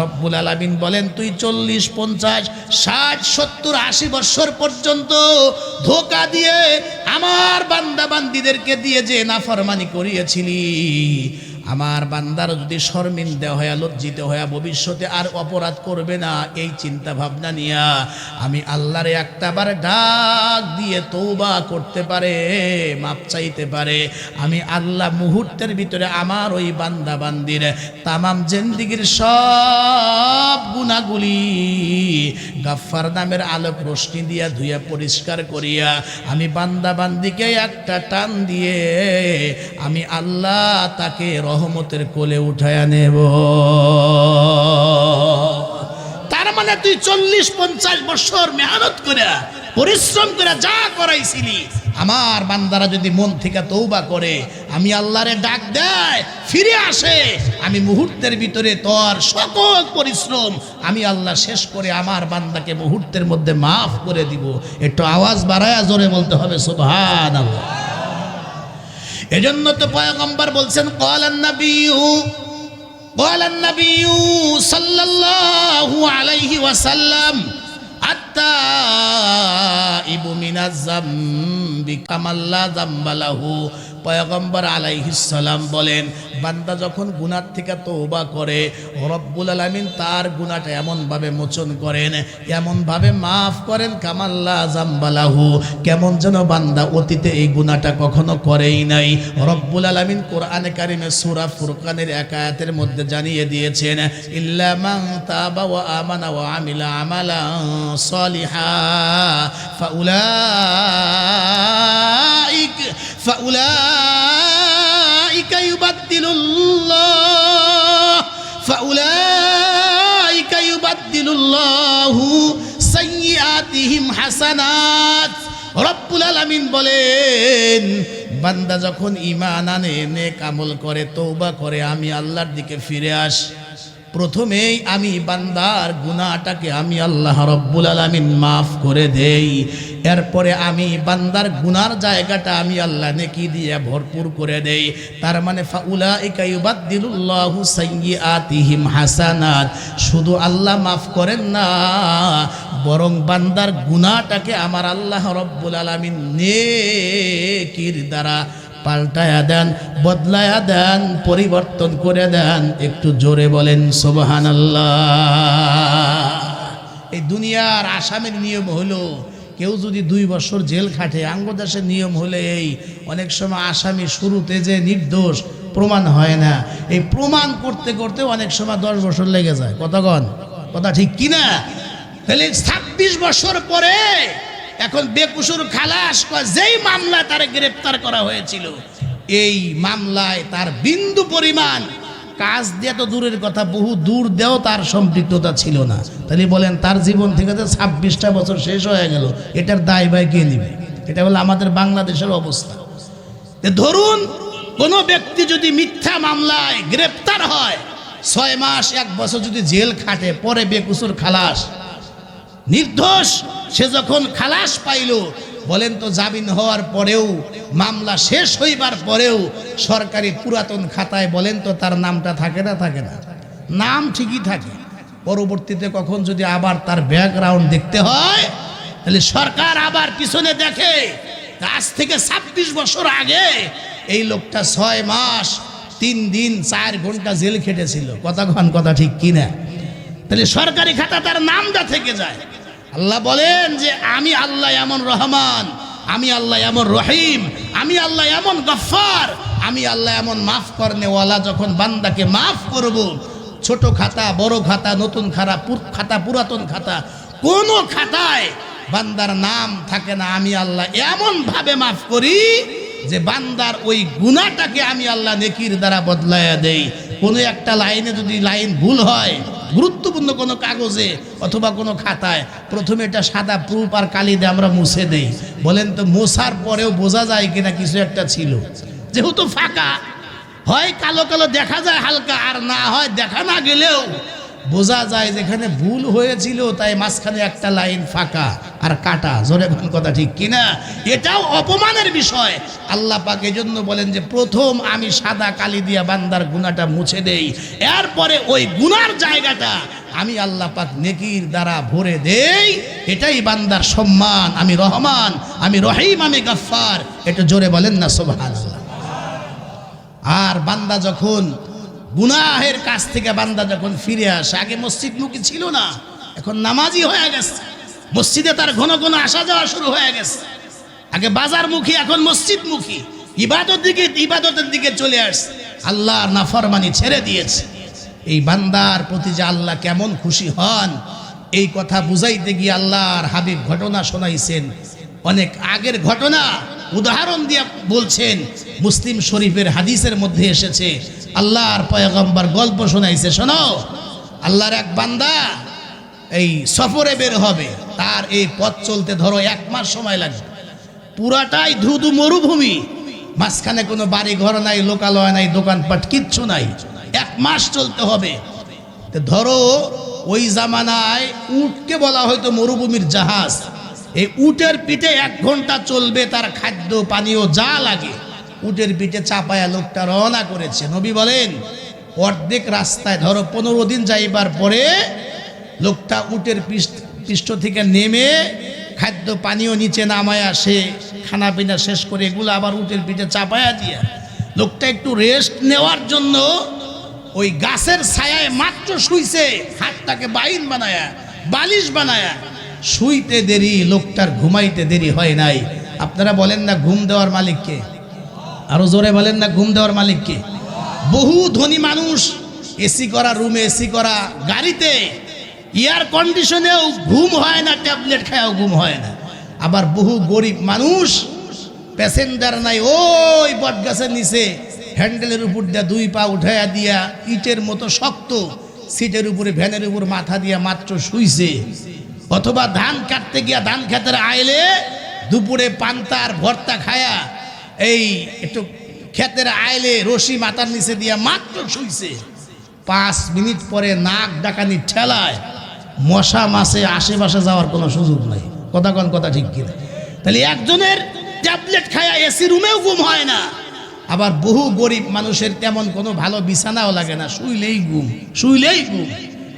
রব্বুল আলামিন বলেন তুই 40, 50, 60, 70, 80 বছর পর্যন্ত ধোঁকা দিয়ে আমার বান্দা বান্দীদেরকে দিয়ে যে নাফরমানি করিয়েছিলি, আমার বান্দার যদি শর্মিন্দা হয়ে লজ্জিত হয়ে ভবিষ্যতে আর অপরাধ করবে না এই চিন্তা ভাবনা নিয়া আমি আল্লাহর একটাবার ডাক দিয়ে তওবা করতে পারে, মাপ চাইতে পারে, আমি আল্লাহ মুহূর্তের ভিতরে আমার ওই বান্দা বান্দির তামাম জিন্দেগীর সব গুনাহগুলি গাফফার নামের আলোক রোশনি দিয়া ধুইয়া পরিষ্কার করিয়া আমি বান্দা বান্দিকে একটা টান দিয়ে আমি আল্লাহ তাকে রহমতের কোলে উঠায়া নেব। তার মানে তুই 40, 50 বছর মেহনত করে পরিশ্রম করে যা করাইছিলি, আমার বান্দারা যদি মন থেকে তওবা করে, আমি আল্লাহরে ডাক দেয়, ফিরে আসে, আমি মুহূর্তের ভিতরে তোর সকল পরিশ্রম আমি আল্লাহ শেষ করে আমার বান্দাকে মুহূর্তের মধ্যে মাফ করে দিব। একটু আওয়াজ বাড়ায়া জোরে বলতে হবে সুবহানাল্লাহ। এজন্য তো পয়গম্বর বলছেন ক্বালান নাবিয়্যু সাল্লাল্লাহু আলাইহি ওয়াসাল্লাম আত-তাইবু মিনাজ যামবি কামাল্লা যামবা লাহু। পয়গম্বর আলাইহিস সালাম বলেন বান্দা যখন গুনাহ থেকে তওবা করে রব্বুল আলামিন তার গুনাহটা এমনভাবে মোচন করেন, এমনভাবে মাফ করেন কামাল্লা যামবা লাহু, কেমন যেন বান্দা অতীতে এই গুনাহটা কখনো করেই নাই। রব্বুল আলামিন কোরআনে কারিমে সূরা ফুরকানের এক আয়াতের মধ্যে জানিয়ে দিয়েছেন ইল্লা মান তাবা ওয়া আমানা ওয়া আমিলা আমালান সালিহা ফাউলাইকা ইউবাদদিলুল্লাহু সাইয়্যাতিহিম হাসানাত। রব্বুল আলামিন বলেন বান্দা যখন ঈমান আনে, নেক আমল করে, তওবা করে, আমি আল্লাহর দিকে ফিরে আসি, প্রথমেই আমি বান্দার গুনাহটাকে আমি আল্লাহ রব্বুল আলামিন মাফ করে দেই, এরপরে আমি বান্দার গুনার জায়গাটা আমি আল্লাহ নেকি দিয়ে ভরপুর করে দেই। তার মানে ফাউলাইকা ইউবাদদিলুল্লাহু সাইয়্যাতিহিম হাসানাত, শুধু আল্লাহ মাফ করেন না, বরং বান্দার গুনাহটাকে আমার আল্লাহ রব্বুল আলামিন নেকির দ্বারা পাল্টায়া দেন, বদলায়া দেন, পরিবর্তন করে দেন। একটু জোরে বলেন সুবহানাল্লাহ। এই দুনিয়ার আসামের নিয়ম হলো কেউ যদি 2 বছর জেল খাটে, আঙ্গদেশের নিয়ম হলে এই অনেক সময় আসামি শুরুতে যে নির্দোষ প্রমাণ হয় না, এই প্রমাণ করতে করতে অনেক সময় 10 বছর লেগে যায়। কথা ঠিক কিনা? তাহলে 26 বছর পরে এখন বেকসুর খালাস, যেই মামলায় তারে গ্রেফতার করা হয়েছিল এই মামলায় তার বিন্দু পরিমাণ কাজ দিয়ে তো দূরের কথা, বহু দূর দেও তার সম্পৃক্ততা ছিল না। তাহলে বলেন তার জীবন থেকে যে 26টা বছর শেষ হয়ে গেল, এটার দায় ভাই কে নেবে? এটা হলো আমাদের বাংলাদেশের অবস্থা। ধরুন কোনো ব্যক্তি যদি মিথ্যা মামলায় গ্রেফতার হয়, 6 মাস 1 বছর যদি জেল খাটে, পরে বেকসুর খালাস, নির্দোষ, সে যখন খালাস পাইল, বলেন তো জামিন হওয়ার পরেও, মামলা শেষ হইবার পরেও সরকারি পুরাতন খাতায় বলেন তো তার নামটা থাকে না? থাকে না? নাম ঠিকই থাকে। পরবর্তীতে কখন যদি আবার তার ব্যাকগ্রাউন্ড দেখতে হয়, তাহলে সরকার আবার পিছনে দেখে আজ থেকে 26 বছর আগে এই লোকটা 6 মাস 3 দিন 4 ঘন্টা জেল খেটেছিল। কথা ঠিক কিনা? তাহলে সরকারি খাতা তার নামটা থেকে যায়। আল্লাহ বলেন যে আমি আল্লাহ এমন রহমান, আমি আল্লাহ এমন রহিম, আমি আল্লাহ এমন গফফার, আমি আল্লাহ এমন মাফ করনেওয়ালা। যখন বান্দাকে মাফ করব, ছোট খাতা, বড় খাতা, নতুন খাতা, পুরাতন খাতা, কোনো খাতায় বান্দার নাম থাকে না। আমি আল্লাহ এমন ভাবে মাফ করি যে বান্দার ওই গুনাহটাকে আমি আল্লাহ নেকির দ্বারা বদলাইয়া দেই। কোনো একটা লাইনে যদি লাইন ভুল হয়, গুরুত্বপূর্ণ কোনো কাগজে অথবা কোনো খাতায়, প্রথমে এটা সাদা প্রুফ আর কালি দিয়ে আমরা মুছে দেই। বলেন তো মোছার পরেও বোঝা যায় কিনা কিছু একটা ছিল? যেহেতু ফাঁকা, হয় কালো কালো দেখা যায় হালকা, আর না হয় দেখা না গেলেও বোঝা যায় যেখানে ভুল হয়েছিল, তাই মাঝখানে একটা লাইন ফাঁকা আর কাটা। জোরে বলেন কথা ঠিক কিনা? এটাও অপমানের বিষয়। আল্লাহ পাক এজন্য বলেন যে প্রথম আমি সাদা কালি দিয়া বান্দার গুনাহটা মুছে দেই, এরপরে ওই গুনার জায়গাটা আমি আল্লাহ পাক নেকির দ্বারা ভরে দেই। এটাই বান্দার সম্মান। আমি রহমান, আমি রহিম, আমি গাফফার। এটা জোরে বলেন না সুবহানাল্লাহ। আর বান্দা যখন গুনাহের কাছ থেকে বান্দা যখন ফিরে আসে, আগে মসজিদমুখী ছিল না, এখন নামাজি হয়ে গেছে, মসজিদে তার ঘন ঘন আসা যাওয়া শুরু হয়ে গেছে। আগে বাজারমুখী, এখন মসজিদমুখী, ইবাদতের দিকে চলে আসছে, আল্লাহর নাফরমানি ছেড়ে দিয়েছে। এই বান্দার প্রতি যে আল্লাহ কেমন খুশি হন, এই কথা বুঝাইতে গিয়ে আল্লাহর হাবিব ঘটনা শোনাইছেন। অনেক আগের ঘটনা উদাহরণ দিয়ে বলছেন। মুসলিম শরীফের হাদিসের মধ্যে এসেছে, আল্লাহর পয়গম্বর গল্প শোনাইছে। শোনো, আল্লাহর এক বান্দা এই সফরে বের হবে, তার এই পথ চলতে ধরো 1 মাস সময় লাগবে। পুরাটাই ধুধু মরুভূমি, মাঝখানে কোনো বাড়ি ঘর নাই, লোকালয় নাই, দোকানপাট কিচ্ছু নাই। 1 মাস চলতে হবে। ধরো ওই জামানায় উটকে বলা হয়তো মরুভূমির জাহাজ। এই উটের পিঠে 1 ঘন্টা চলবে, তার খাদ্য পানীয় যা লাগে উটের পিঠে চাপায়া লোকটা রওনা করেছে। নবী বলেন অর্ধেক রাস্তায়, ধরো 15 দিন যাইবার পরে লোকটা উটের পৃষ্ঠ থেকে নেমে খাদ্য পানীয় নিচে নামায়া সে খানা পিনা শেষ করে এগুলো আবার উটের পিঠে চাপায়া দিয়া লোকটা একটু রেস্ট নেওয়ার জন্য ওই গাছের ছায়ায় মাত্র শুইছে, হাতটাকে বাইন বানায়া, বালিশ বানায়া। শুইতে দেরি, লোকটার ঘুমাইতে দেরি হয় নাই। আপনারা বলেন না ঘুম দেওয়ার মালিককে? আরো জোরে বলেন না ঘুম দেওয়ার মালিককে? বহু ধনী মানুষ এসি করা রুমে, এসি করা গাড়িতে, এয়ার কন্ডিশনেও ঘুম হয় না, ট্যাবলেট খায়াও ঘুম হয় না। আবার বহু গরিব মানুষ, প্যাসেঞ্জার নাই, ওই বট গাছের নিচে হ্যান্ডেলের উপর দিয়া 2 পা উঠাইয়া দিয়া ইটের মতো শক্ত সিটের উপরে, ভ্যানের উপর মাথা দিয়া মাত্র শুইছে। অথবা ধান কাটতে গিয়া ধান খেতের আইলে দুপুরে পান্তার ভর্তা খায়া এই একটু ক্ষেতের আইলে রশি মাথার নিচে দিয়া মাত্র শুইছে। 5 মিনিট পরে নাক ডাকানি ঠেলায় মশা মাছে আশেপাশে যাওয়ার কোনো সুযোগ নাই। কথা ঠিক কিনা? তাহলে একজনের ট্যাবলেট খায়া এসি রুমেও ঘুম হয় না। আবার বহু গরিব মানুষের তেমন কোনো ভালো বিছানাও লাগে না, শুইলেই ঘুম।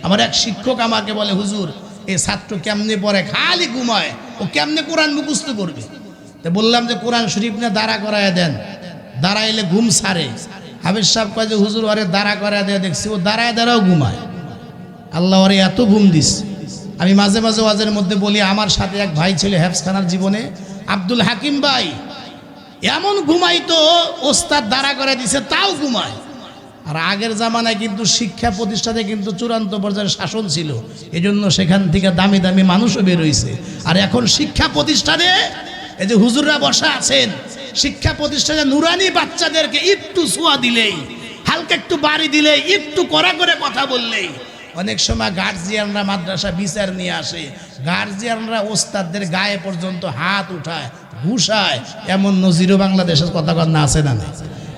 আমার এক শিক্ষক আমাকে বলে, হুজুর এই ছাত্র কেমনে পড়ে, খালি ঘুমায়, ও কেমনে কোরআন মুখস্থ করবে? তো বললাম যে কোরআন শরীফ নিয়ে দাঁড়া করায় দেন, দাঁড়াইলে ঘুম সারে। হাফেজ সাহেব কয় যে হুজুর ওরে দাঁড়া করায় দেয়, দেখছি ও দাঁড়াও ঘুমায়। আল্লাহ ওরে এত ঘুম দিস। আমি মাঝে মাঝে ওয়াজের মধ্যে বলি, আমার সাথে এক ভাই ছিল হেফজখানার জীবনে, আব্দুল হাকিম ভাই, এমন ঘুমাইতো, ওস্তাদ দাঁড়া করে দিছে তাও ঘুমায়। আর আগের জামানায় কিন্তু শিক্ষা প্রতিষ্ঠানে কিন্তু চূড়ান্ত পর্যায়ের শাসন ছিল, এজন্য সেখান থেকে দামি দামি মানুষও বের হয়েছে। আর এখন শিক্ষা প্রতিষ্ঠানে এই যে হুজুররা বসা আছেন, শিক্ষা প্রতিষ্ঠানে নুরানি বাচ্চাদেরকে একটু ছোঁয়া দিলেই, হালকা একটু বাড়ি দিলেই, একটু কড়া করে কথা বললেই, অনেক সময় গার্জিয়ানরা মাদ্রাসা বিচার নিয়ে আসে, গার্জিয়ানরা ওস্তাদদের গায়ে পর্যন্ত হাত উঠায়, ঘুষায়। এমন নজিরও বাংলাদেশের কথা না আছে না নাই?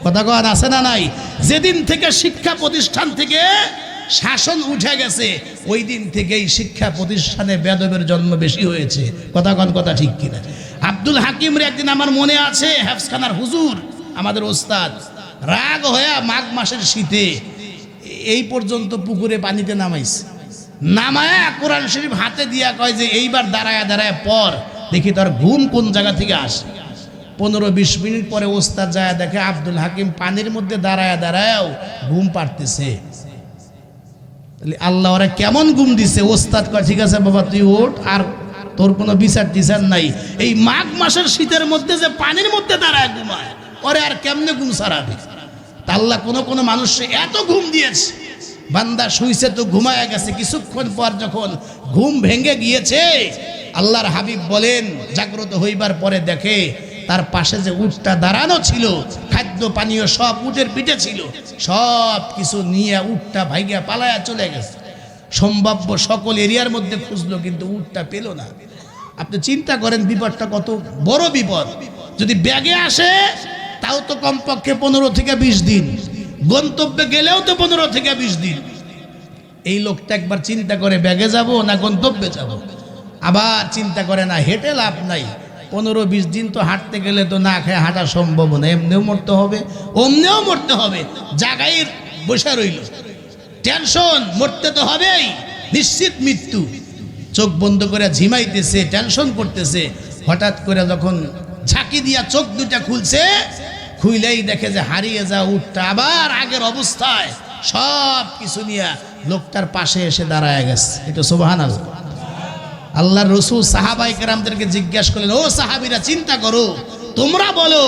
কথা আছে না নাই? যেদিন থেকে শিক্ষা প্রতিষ্ঠান থেকে শাসন উঠে গেছে, ওই দিন থেকেই শিক্ষা প্রতিষ্ঠানে বেদবের জন্ম বেশি হয়েছে। কথা ঠিক কিনা? আব্দুল হাকিমরে একদিন আমার মনে আছে, হেফজখানার হুজুর আমাদের ওস্তাদ রাগ হয়ে মাঘ মাসের শীতে এই পর্যন্ত পুকুরে পানিতে নামায়া কোরআন শরীফ হাতে দিয়া কয় যে এইবার দাঁড়ায় পর দেখি তার ঘুম কোন জায়গা থেকে আসে। 15-20 মিনিট পরে ওস্তাদ যায় দেখে আব্দুল হাকিম পানির মধ্যে দাঁড়ায়ও ঘুম পাড়তেছে। আল্লাহ ওরা কেমন ঘুম দিছে। ওস্তাদ কয় ঠিক আছে বাবা তুই ওঠ, আর তোর কোনো বিচার টিচার নাই। এই মাঘ মাসের শীতের মধ্যে যে পানির মধ্যে দাঁড়ায় ঘুমায়, ওরে আর কেমনে ঘুম সারাবে? আল্লাহ কোনো মানুষে এত ঘুম দিয়েছে, বান্দা শুইছে তো ঘুমায়া গেছে। কিছুক্ষণ পর যখন ঘুম ভেঙে গিয়েছে, আল্লাহর হাবিব বলেন জাগ্রত হইবার পরে দেখে তার পাশে যে উটটা দাঁড়ানো ছিল, খাদ্য পানীয় সব উটের পিঠে ছিল, সব কিছু নিয়ে উটটা ভাইগা পালায়া চলে গেছে। সম্ভাব্য সকল এরিয়ার মধ্যে খুঁজলো, কিন্তু উটটা পেল না। আপনি চিন্তা করেন বিপদটা কত বড় বিপদ। যদি ব্যাগে আসে তাও তো কমপক্ষে 15 থেকে 20 দিন, গন্তব্যে গেলেও তো 15 থেকে 20 দিন। এই লোকটা একবার চিন্তা করে ব্যাগে যাব না গন্তব্যে যাব, আবার চিন্তা করে না হেঁটে লাভ নাই, 15-20 দিন তো হাঁটতে গেলে তো না খেয়ে হাঁটা সম্ভব না, এমনিও মরতে হবে অমনিও মরতে হবে, জায়গায় বসে রইল, টেনশন, মরতে তো হবেই, নিশ্চিত মৃত্যু। চোখ বন্ধ করে ঝিমাইতেছে, টেনশন করতেছে। হঠাৎ করে যখন ঝাঁকি দিয়া চোখ দুটা খুলছে, খুইলেই দেখে যে হারিয়ে যা উটটা আবার আগের অবস্থায় সব কিছু নিয়ে লোকটার পাশে এসে দাঁড়ায় গেছে। এটা সুবহানাল্লাহ। আল্লাহর রাসূল সাহাবায়ে কেরামদেরকে জিজ্ঞাসা করলেন, ও সাহাবীরা চিন্তা করো, তোমরা বলো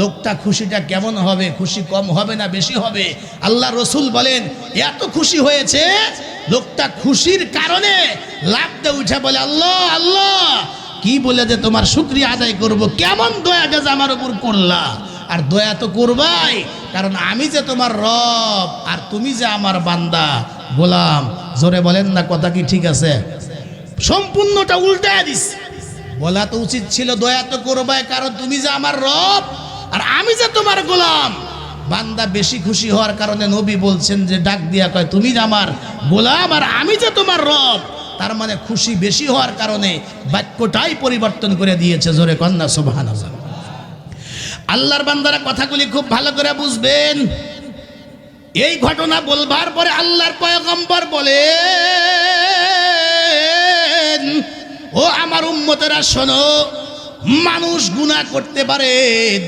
লোকটা খুশিটা কেমন হবে, খুশি কম হবে না বেশি হবে? আল্লাহর রাসূল বলেন, এত খুশি হয়েছে, লোকটা খুশির কারণে লাফতে উঠে বলে, আল্লাহ আল্লাহ, কি বলে যে তোমার শুকরিয়া আদায় করব, কেমন দয়াটা যে আমার উপর করলা। আর দয়া তো করবাই, কারণ আমি যে তোমার রব আর তুমি যে আমার বান্দা গোলাম। জোরে বলেন না, কথা কি ঠিক আছে? সম্পূর্ণটা উল্টায় দিস। বলা তো উচিত ছিল দয়া তো করবাই, কারণ তুমি যে আমার রব আর আমি যে তোমার গোলাম। বান্দা বেশি খুশি হওয়ার কারণে নবী বলছেন যে ডাক দিয়া কয়, তুমি যে আমার গোলাম আর আমি যে তোমার রব। তার মানে খুশি বেশি হওয়ার কারণে বাক্যটাই পরিবর্তন করে দিয়েছে। জোরে কন্যা সুবহানাল্লাহ। আল্লাহর বান্দারা কথাগুলি খুব ভালো করে বুঝবেন। এই ঘটনা বলবার পরে আল্লাহর পয়গম্বর বলেন, ও আমার উম্মতেরা শোনো, মানুষ গুনাহ করতে পারে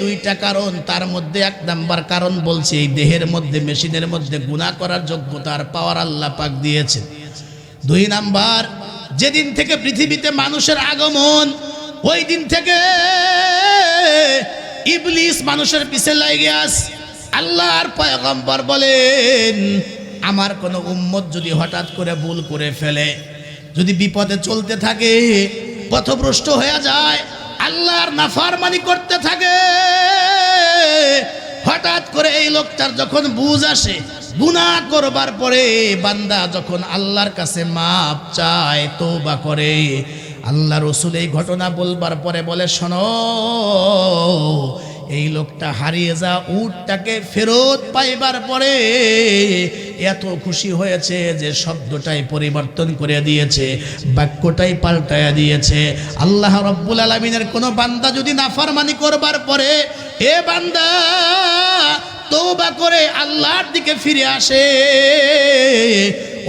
দুইটা কারণ, তার মধ্যে 1 নাম্বার কারণ বলছে এই দেহের মধ্যে, মেশিনের মধ্যে গুনাহ করার যোগ্যতা আর পাওয়ার আল্লাহ পাক দিয়েছে। 2 নাম্বার, যেদিন থেকে পৃথিবীতে মানুষের আগমন, ওই দিন থেকে ইবলিস মানুষের পিছে লাগে আছে। আল্লাহর পয়গম্বর বলেন, আমার কোন উম্মত যদি হঠাৎ করে ভুল করে ফেলে, যদি বিপদে চলতে থাকে, পথভ্রষ্ট হয়ে যায়, আল্লাহর নাফরমানি করতে থাকে, হঠাৎ করে এই লোকটার যখন বুঝ আসে, গুনাহ করবার পরে বান্দা যখন আল্লাহর কাছে মাপ চায়, তওবা করে, আল্লাহ রাসূল এই ঘটনা বলবার পরে বলে, শোনো, এই লোকটা হারিয়ে যা উটটাকে ফেরত পাইবার পরে এত খুশি হয়েছে যে শব্দটাই পরিবর্তন করে দিয়েছে, বাক্যটাই পাল্টায়া দিয়েছে। আল্লাহ রাব্বুল আলামিনের কোনো বান্দা যদি নাফরমানি করবার পরে এ বান্দা তওবা করে আল্লাহর দিকে ফিরে আসে,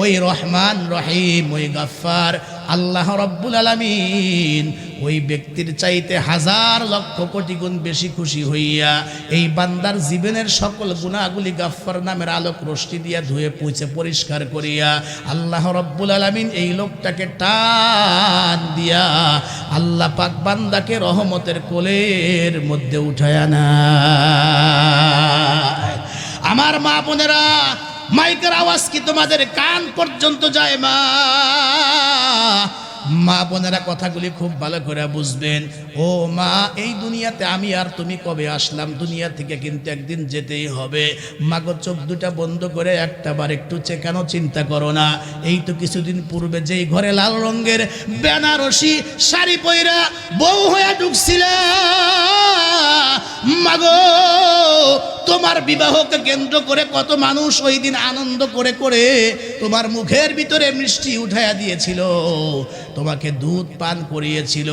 ওই রহমান রহিম, ওই গফফার আল্লাহ রাব্বুল আলামিন ওই ব্যক্তির চাইতে 1000 লক্ষ কোটি গুণ বেশি খুশি হইয়া এই বান্দার জীবনের সকল গুনাহগুলি গফফার নামের আলোক রশ্মি দিয়া ধুয়ে পুছে পরিষ্কার করিয়া আল্লাহ রাব্বুল আলামিন এই লোকটাকে টান দিয়া আল্লাহ পাক বান্দাকে রহমতের কোলের মধ্যে উঠায়া নেয়। আমার মা বোনেরা, মাইকের আওয়াজ কি তোমাদের কান পর্যন্ত যায়? মা বোনেরা কথাগুলি খুব ভালো করে বুঝবেন। ও মা, এই দুনিয়াতে আমি আর তুমি কবে আসলাম? দুনিয়া থেকে কিন্তু একদিন যেতেই হবে। মাগো, চোখ দুটা বন্ধ করে একটাবার একটু কেন চিন্তা করো না? এই তো কিছুদিন পূর্বে যেই ঘরে লাল রঙের বেনারসি শাড়ি পইরা বউ হয়ে ঢুকছিলা, মাগো, তোমার বিবাহকে কেন্দ্র করে কত মানুষ ওই দিন আনন্দ করে করে তোমার মুখের ভিতরে মিষ্টি উঠাইয়া দিয়েছিল, তোমাকে দুধ পান করিয়েছিল।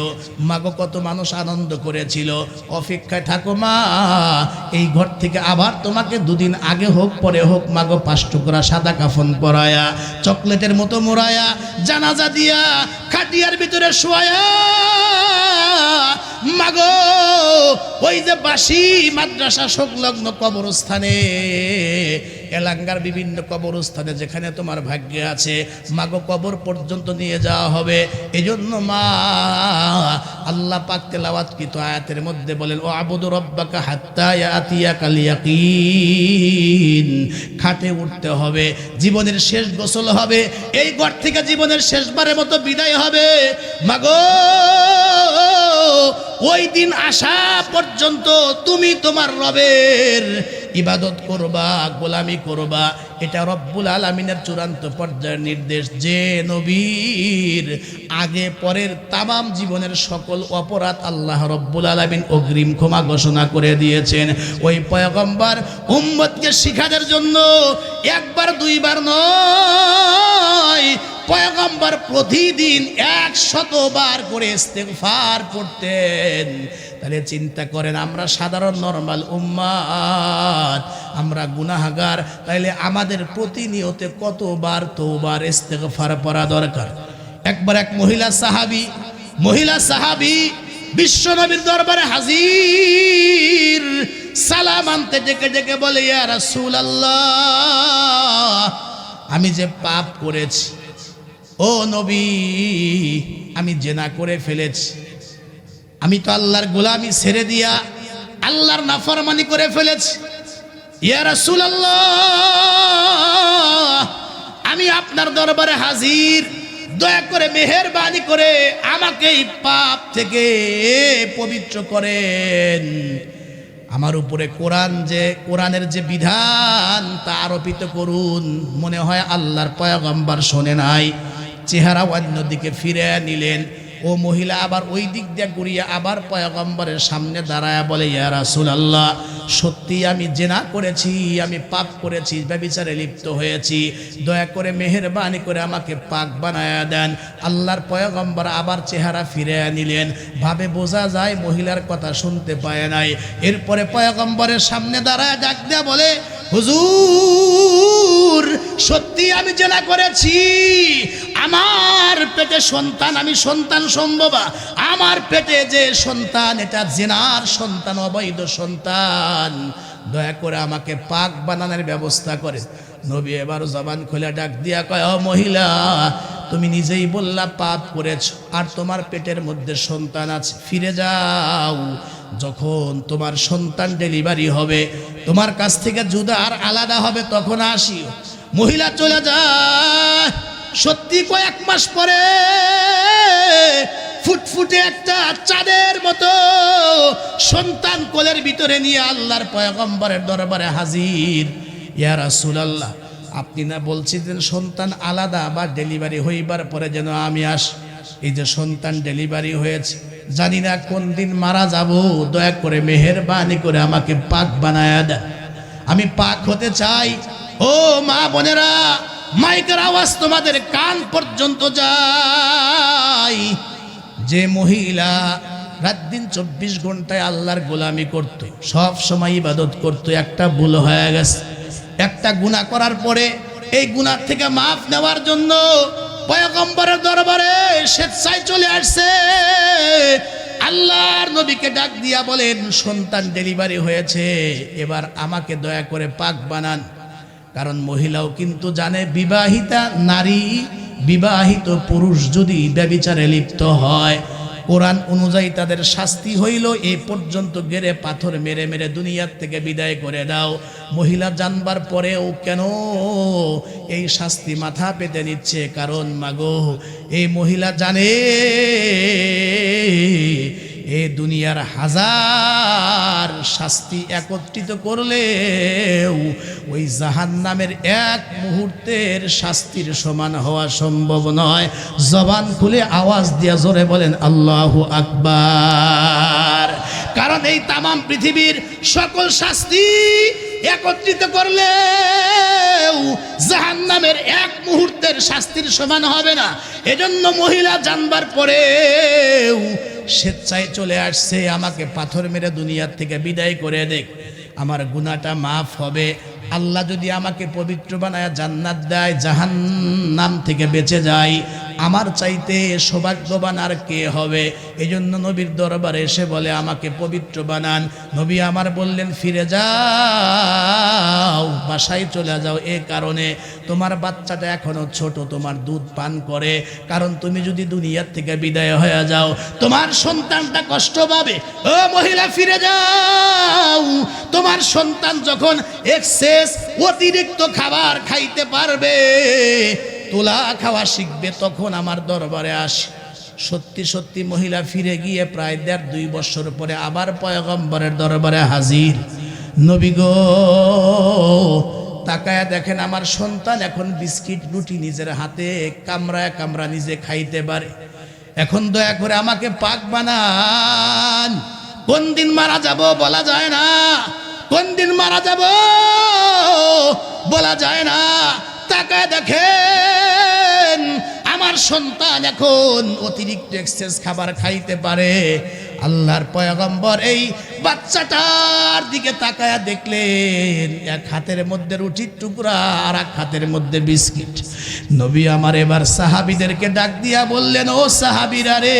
মাগো, কত মানুষ আনন্দ করেছিল। অপেক্ষায় থাকো মা, এই ঘর থেকে আবার তোমাকে 2 দিন আগে হোক পরে হোক মাগো 5 টুকরা সাদা কাফন পরায়া, চকলেটের মতো মোড়ায়া, জানাজা দিয়া খাটিয়ার ভিতরে শোয়া, মাগো, ওই যে বাসি মাদ্রাসা সংলগ্ন কবরস্থানে, এলাঙ্গার বিভিন্ন কবরস্থানে যেখানে তোমার ভাগ্যে আছে, মাগো, কবর পর্যন্ত নিয়ে যাওয়া হবে। এজন্য মা, আল্লাহ পাক তেলাওয়াতকৃত আয়াতের মধ্যে বলেন, ও আবুদু রব্বাকা হাত্তা ইয়াতিয়াকাল ইয়াকিন। খাটে উঠতে হবে, জীবনের শেষ গোসল হবে, এই ঘর থেকে জীবনের শেষবারের মতো বিদায় হবে। মাগো, ওই দিন আসা পর্যন্ত তুমি তোমার রবের ইবাদত করবা, গোলামি করবা। এটা রব্বুল আলামিনের চূড়ান্ত পর্যায়ের নির্দেশ। যে নবীর আগে পরের তামাম জীবনের সকল অপরাধ আল্লাহ রব্বুল আলামিন অগ্রিম ক্ষমা ঘোষণা করে দিয়েছেন, ওই পয়গম্বর উম্মতকে শিখানোর জন্য একবার দুইবার নয়, পয়গম্বর প্রতিদিন 100 বার করে ইস্তেগফার করতেন। তাহলে চিন্তা করেন, আমরা সাধারণ নরমাল উম্মাত, আমরা গুনাহগার, তাইলে আমাদের প্রতিনিয়ত কতবার তওবার ইস্তেগফার পড়া দরকার। একবার এক মহিলা সাহাবী বিশ্বনবীর দরবারে হাজির, সালাম আনতে ডেকে ডেকে বলে, ইয়া রাসূলুল্লাহ, আমি যে পাপ করেছি, ও নবী, আমি জেনা করে ফেলেছি, আমি তো আল্লাহর গোলামি ছেড়ে দিয়া আল্লাহর নাফরমানি করে ফেলেছি। ইয়া রাসূলুল্লাহ, আমি আপনার দরবারে হাজির, দয়া করে মেহেরবানি করে আমাকে এই পাপ থেকে পবিত্র করেন। আমার উপরে কোরআনের যে বিধান তা আরোপিত করুন। মনে হয় আল্লাহর পয়গম্বর শোনে নাই, চেহারা অন্যদিকে ফিরে নিলেন। ও মহিলা আবার ওই দিক দিয়ে ঘুরিয়ে আবার পয়গম্বরের সামনে দাঁড়ায়া বলে, ইয়া রাসূলুল্লাহ, সত্যি আমি জেনা করেছি, আমি পাপ করেছি, ব্যভিচারে লিপ্ত হয়েছি, দয়া করে মেহেরবানি করে আমাকে পাক বানায়া দেন। আল্লাহর পয়গম্বর আবার চেহারা ফিরে নিলেন, ভাবে বোঝা যায় মহিলার কথা শুনতে পায় নাই। এরপরে পয়গম্বরের সামনে দাঁড়ায় ডাক দেয়া বলে, হুজুর, সত্যি আমি জেনা করেছি, আমার পেটে সন্তান, আমি সন্তান সম্ভবা, আমার পেটে যে সন্তান এটা জেনার সন্তান, অবৈধ সন্তান, দয়া করে আমাকে পাক বানানোর ব্যবস্থা করে। নবী এবার জবান খুলে ডাক দিয়া কয়, ও মহিলা, তুমি নিজেই বললা পাপ করেছ, আর তোমার পেটের মধ্যে সন্তান আছে, ফিরে যাও, যখন তোমার সন্তান ডেলিভারি হবে, তোমার কাছ থেকে জুদা আর আলাদা হবে, তখন আসিও। মহিলা চলে যায়। সত্যি কয়েক মাস পরে ফুটফুটে একটা চাঁদের মতো সন্তান কোলের ভিতরে নিয়ে আল্লাহর পয়গম্বরের দরবারে হাজির। ইয়া রাসূলুল্লাহ, আপনি না বলছিলেন সন্তান আলাদা বা ডেলিভারি হইবার পরে যেন আমি আসি? এই যে সন্তান ডেলিভারি হয়েছে, জানি না কোন দিন মারা যাব, দয়া করে মেহেরবানি করে আমাকে পাক বানায়া দেন, আমি পাক হতে চাই। ও মা বোনেরা, মাইকের আওয়াজ তোমাদের কান পর্যন্ত যায়। যে মহিলা রাত দিন 24 ঘন্টায় আল্লাহর গোলামি করত, সব সময় ইবাদত করত, একটা ভুল হয়ে গেছে, একটা গুনাহ করার পরে এই গুনাহ থেকে মাফ নেওয়ার জন্য পয়গম্বরের দরবারে স্বেচ্ছায় চলে আসছে। আল্লাহর নবীকে ডাক দিয়া বলেন, সন্তান ডেলিভারি হয়েছে, এবার আমাকে দয়া করে পাক বানান। কারণ মহিলাও কিন্তু জানে, বিবাহিতা নারী, বিবাহিত পুরুষ যদি ব্যভিচারে লিপ্ত হয়, কোরআন অনুযায়ী তাদের শাস্তি হইল এই পর্যন্ত গেরে পাথর মেরে মেরে দুনিয়ার থেকে বিদায় করে দাও। মহিলা জানবার পরেও কেন এই শাস্তি মাথা পেতে নিচ্ছে? কারণ মাগো, এই মহিলা জানে এই দুনিয়ার হাজার শাস্তি একত্রিত করলেও ওই জাহান্নামের এক মুহূর্তের শাস্তির সমান হওয়া সম্ভব নয়। জবান খুলে আওয়াজ দিয়া জোরে বলেন আল্লাহু আকবার। কারণ এই তামাম পৃথিবীর সকল শাস্তি একত্রিত করলেও জাহান্নামের এক মুহূর্তের শাস্তির সমান হবে না। এজন্য মহিলা জানবার পরেও স্বেচ্ছায় চলে আসছে, আমাকে পাথর মেরে দুনিয়ার থেকে বিদায় করে দেখ, আমার গুনাহটা মাফ হবে। আল্লাহ যদি আমাকে পবিত্র বানায় জান্নাত দেয়, জাহান্নাম থেকে বেঁচে যায়, আমার চাইতে সৌভাগ্যবান আর কে হবে? এজন্য নবীর দরবারে এসে বলে, আমাকে পবিত্র বানান। নবী আমার বললেন, ফিরে যাও, বাসায় চলে যাও। এ কারণে তোমার বাচ্চাটা এখনো ছোট, তোমার দুধ পান করে, কারণ তুমি যদি দুনিয়ার থেকে বিদায় হয়ে যাও, তোমার সন্তানটা কষ্ট পাবে। ও মহিলা, ফিরে যাও, তোমার সন্তান যখন এক্সেস অতিরিক্ত খাবার খাইতে পারবে, তোলা খাওয়া শিখবে, তখন আমার দরবারে আসে। সত্যি সত্যি মহিলা ফিরে গিয়ে প্রায় 1.5-2 বছর পরে আবার পয়গম্বরের দরবারে হাজির। নবী গো, তাকায়া দেখেন আমার সন্তান এখন বিস্কিট রুটি নিজের হাতে কামড়ায় কামড়া নিজে খাইতে পারে। এখন দয়া করে আমাকে পাক বানান। কোন দিন মারা যাব বলা যায় না, কোন দিন মারা যাব বলা যায় না। তাকায় দেখেন আমার সন্তান এখন অতিরিক্ত এক্সেস খাবার খাইতে পারে। আল্লাহর পয়গম্বর এই বাচ্চাটার দিকে তাকায়া দেখলেন এক হাতের মধ্যে রুটির টুকরা আর এক হাতের মধ্যে বিস্কিট। নবী আমার এবার সাহাবীদেরকে ডাক দিয়া বললেন, ও সাহাবীরা রে,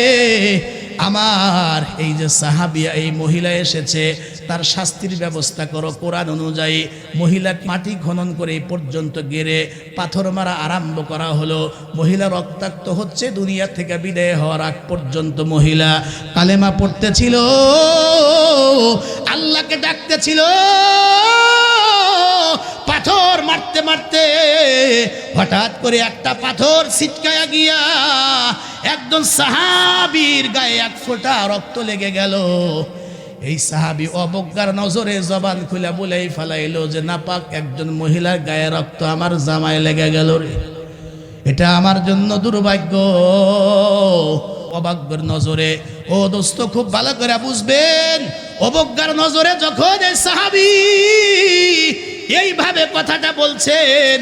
আমার এই যে সাহাবিয়া এই মহিলা এসেছে তার শাস্তির ব্যবস্থা করো। কোরআন অনুযায়ী মহিলা মাটি খনন করে এই পর্যন্ত গেড়ে পাথর মারা আরম্ভ করা হলো। মহিলা রক্তাক্ত হচ্ছে, দুনিয়া থেকে বিদায় হওয়ার আগ পর্যন্ত মহিলা কালেমা পড়তেছিল, আল্লাহকে ডাকতেছিল। পাথর মারতে মারতে হঠাৎ করে একটা পাথর ছিটকায়া গিয়া একজন সাহাবীর গায়ে এক ফোঁটা রক্ত লেগে গেল। এই সাহাবী অবজ্ঞার নজরে জবান খুলে বলেই ফেলাইলো যে নাপাক একজন মহিলার গায়ে রক্ত আমার জামায় লেগে গেল রে, এটা আমার জন্য দুর্ভাগ্য। অবজ্ঞার নজরে, ও দোস্ত খুব ভালো করে বুঝবেন, অবজ্ঞার নজরে যখন এই সাহাবী এইভাবে কথাটা বলছেন,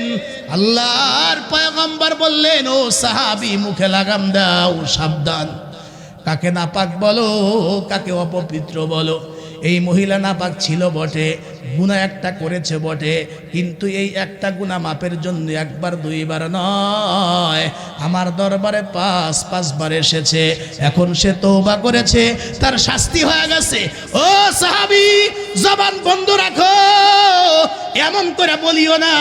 আল্লাহর পয়গম্বর বললেন, ও সাহাবী মুখে লাগাম দাও, সাবধান। কাকে নাপাক বলো, কাকে অপবিত্র বলো। এই মহিলা নাপাক ছিল বটে, গুনাহ একটা করেছে বটে, কিন্তু এই একটা গুনাহ মাপের জন্য একবার দুইবার নয়, আমার দরবারে 5 বার এসেছে। এখন সে তওবা করেছে, তার শাস্তি হয়ে গেছে। ও সাহাবী জবান বন্ধ রাখো, এমন করে বলিও না।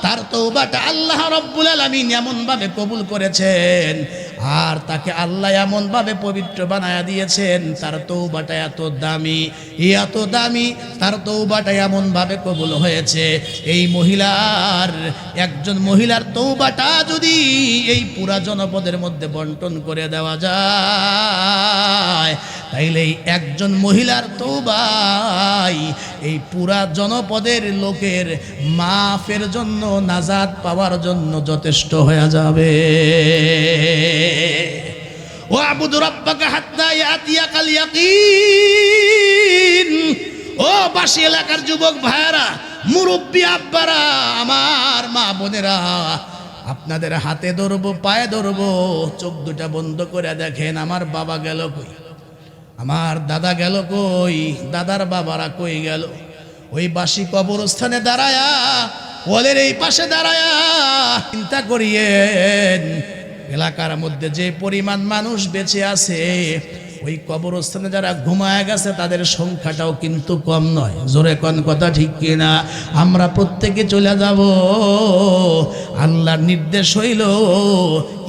তার তওবাটা আল্লাহ রাব্বুল আলামিন এমন ভাবে কবুল করেছেন, আর তাকে আল্লাহ এমন ভাবে পবিত্র বানায়া দিয়েছেন, তার তওবাটা এত দামি, এত দামি, তার তওবাটা এমন ভাবে কবুল হয়েছে। এই মহিলার, একজন মহিলার তওবাটা যদি এই পুরা জনপদের মধ্যে বন্টন করে দেওয়া যায়, তাইলে এই একজন মহিলার তওবাই এই পুরা জনপদের লোকের মাফের জন্য, নাজাত পাওয়ার জন্য যথেষ্ট হয়ে যাবে। ওয়াবুদ রাব্বাকা হাত্তা ইয়াতিয়াকাল ইয়াকিন। ও বাসী এলাকার যুবক ভাইরা, মুরব্বী আব্বারা, আমার মা বোনেরা, আপনাদের হাতে ধরবো, পায়ে ধরবো, চোখ দুটা বন্ধ করে দেখেন আমার বাবা গেল কই, আমার দাদা গেল কই, দাদার বাবারা কই গেল। ওই বাসী কবরস্থানে দাঁড়ায়া, ওলের এই পাশে দাঁড়ায়া চিন্তা করিয়েন এলাকার মধ্যে যে পরিমাণ মানুষ বেঁচে আছে, ওই কবরস্থানে যারা ঘুমায় গেছে তাদের সংখ্যাটাও কিন্তু কম নয়। জোরে কোন কথা ঠিক কিনা? আমরা প্রত্যেকে চলে যাব। আল্লাহর নির্দেশ হইল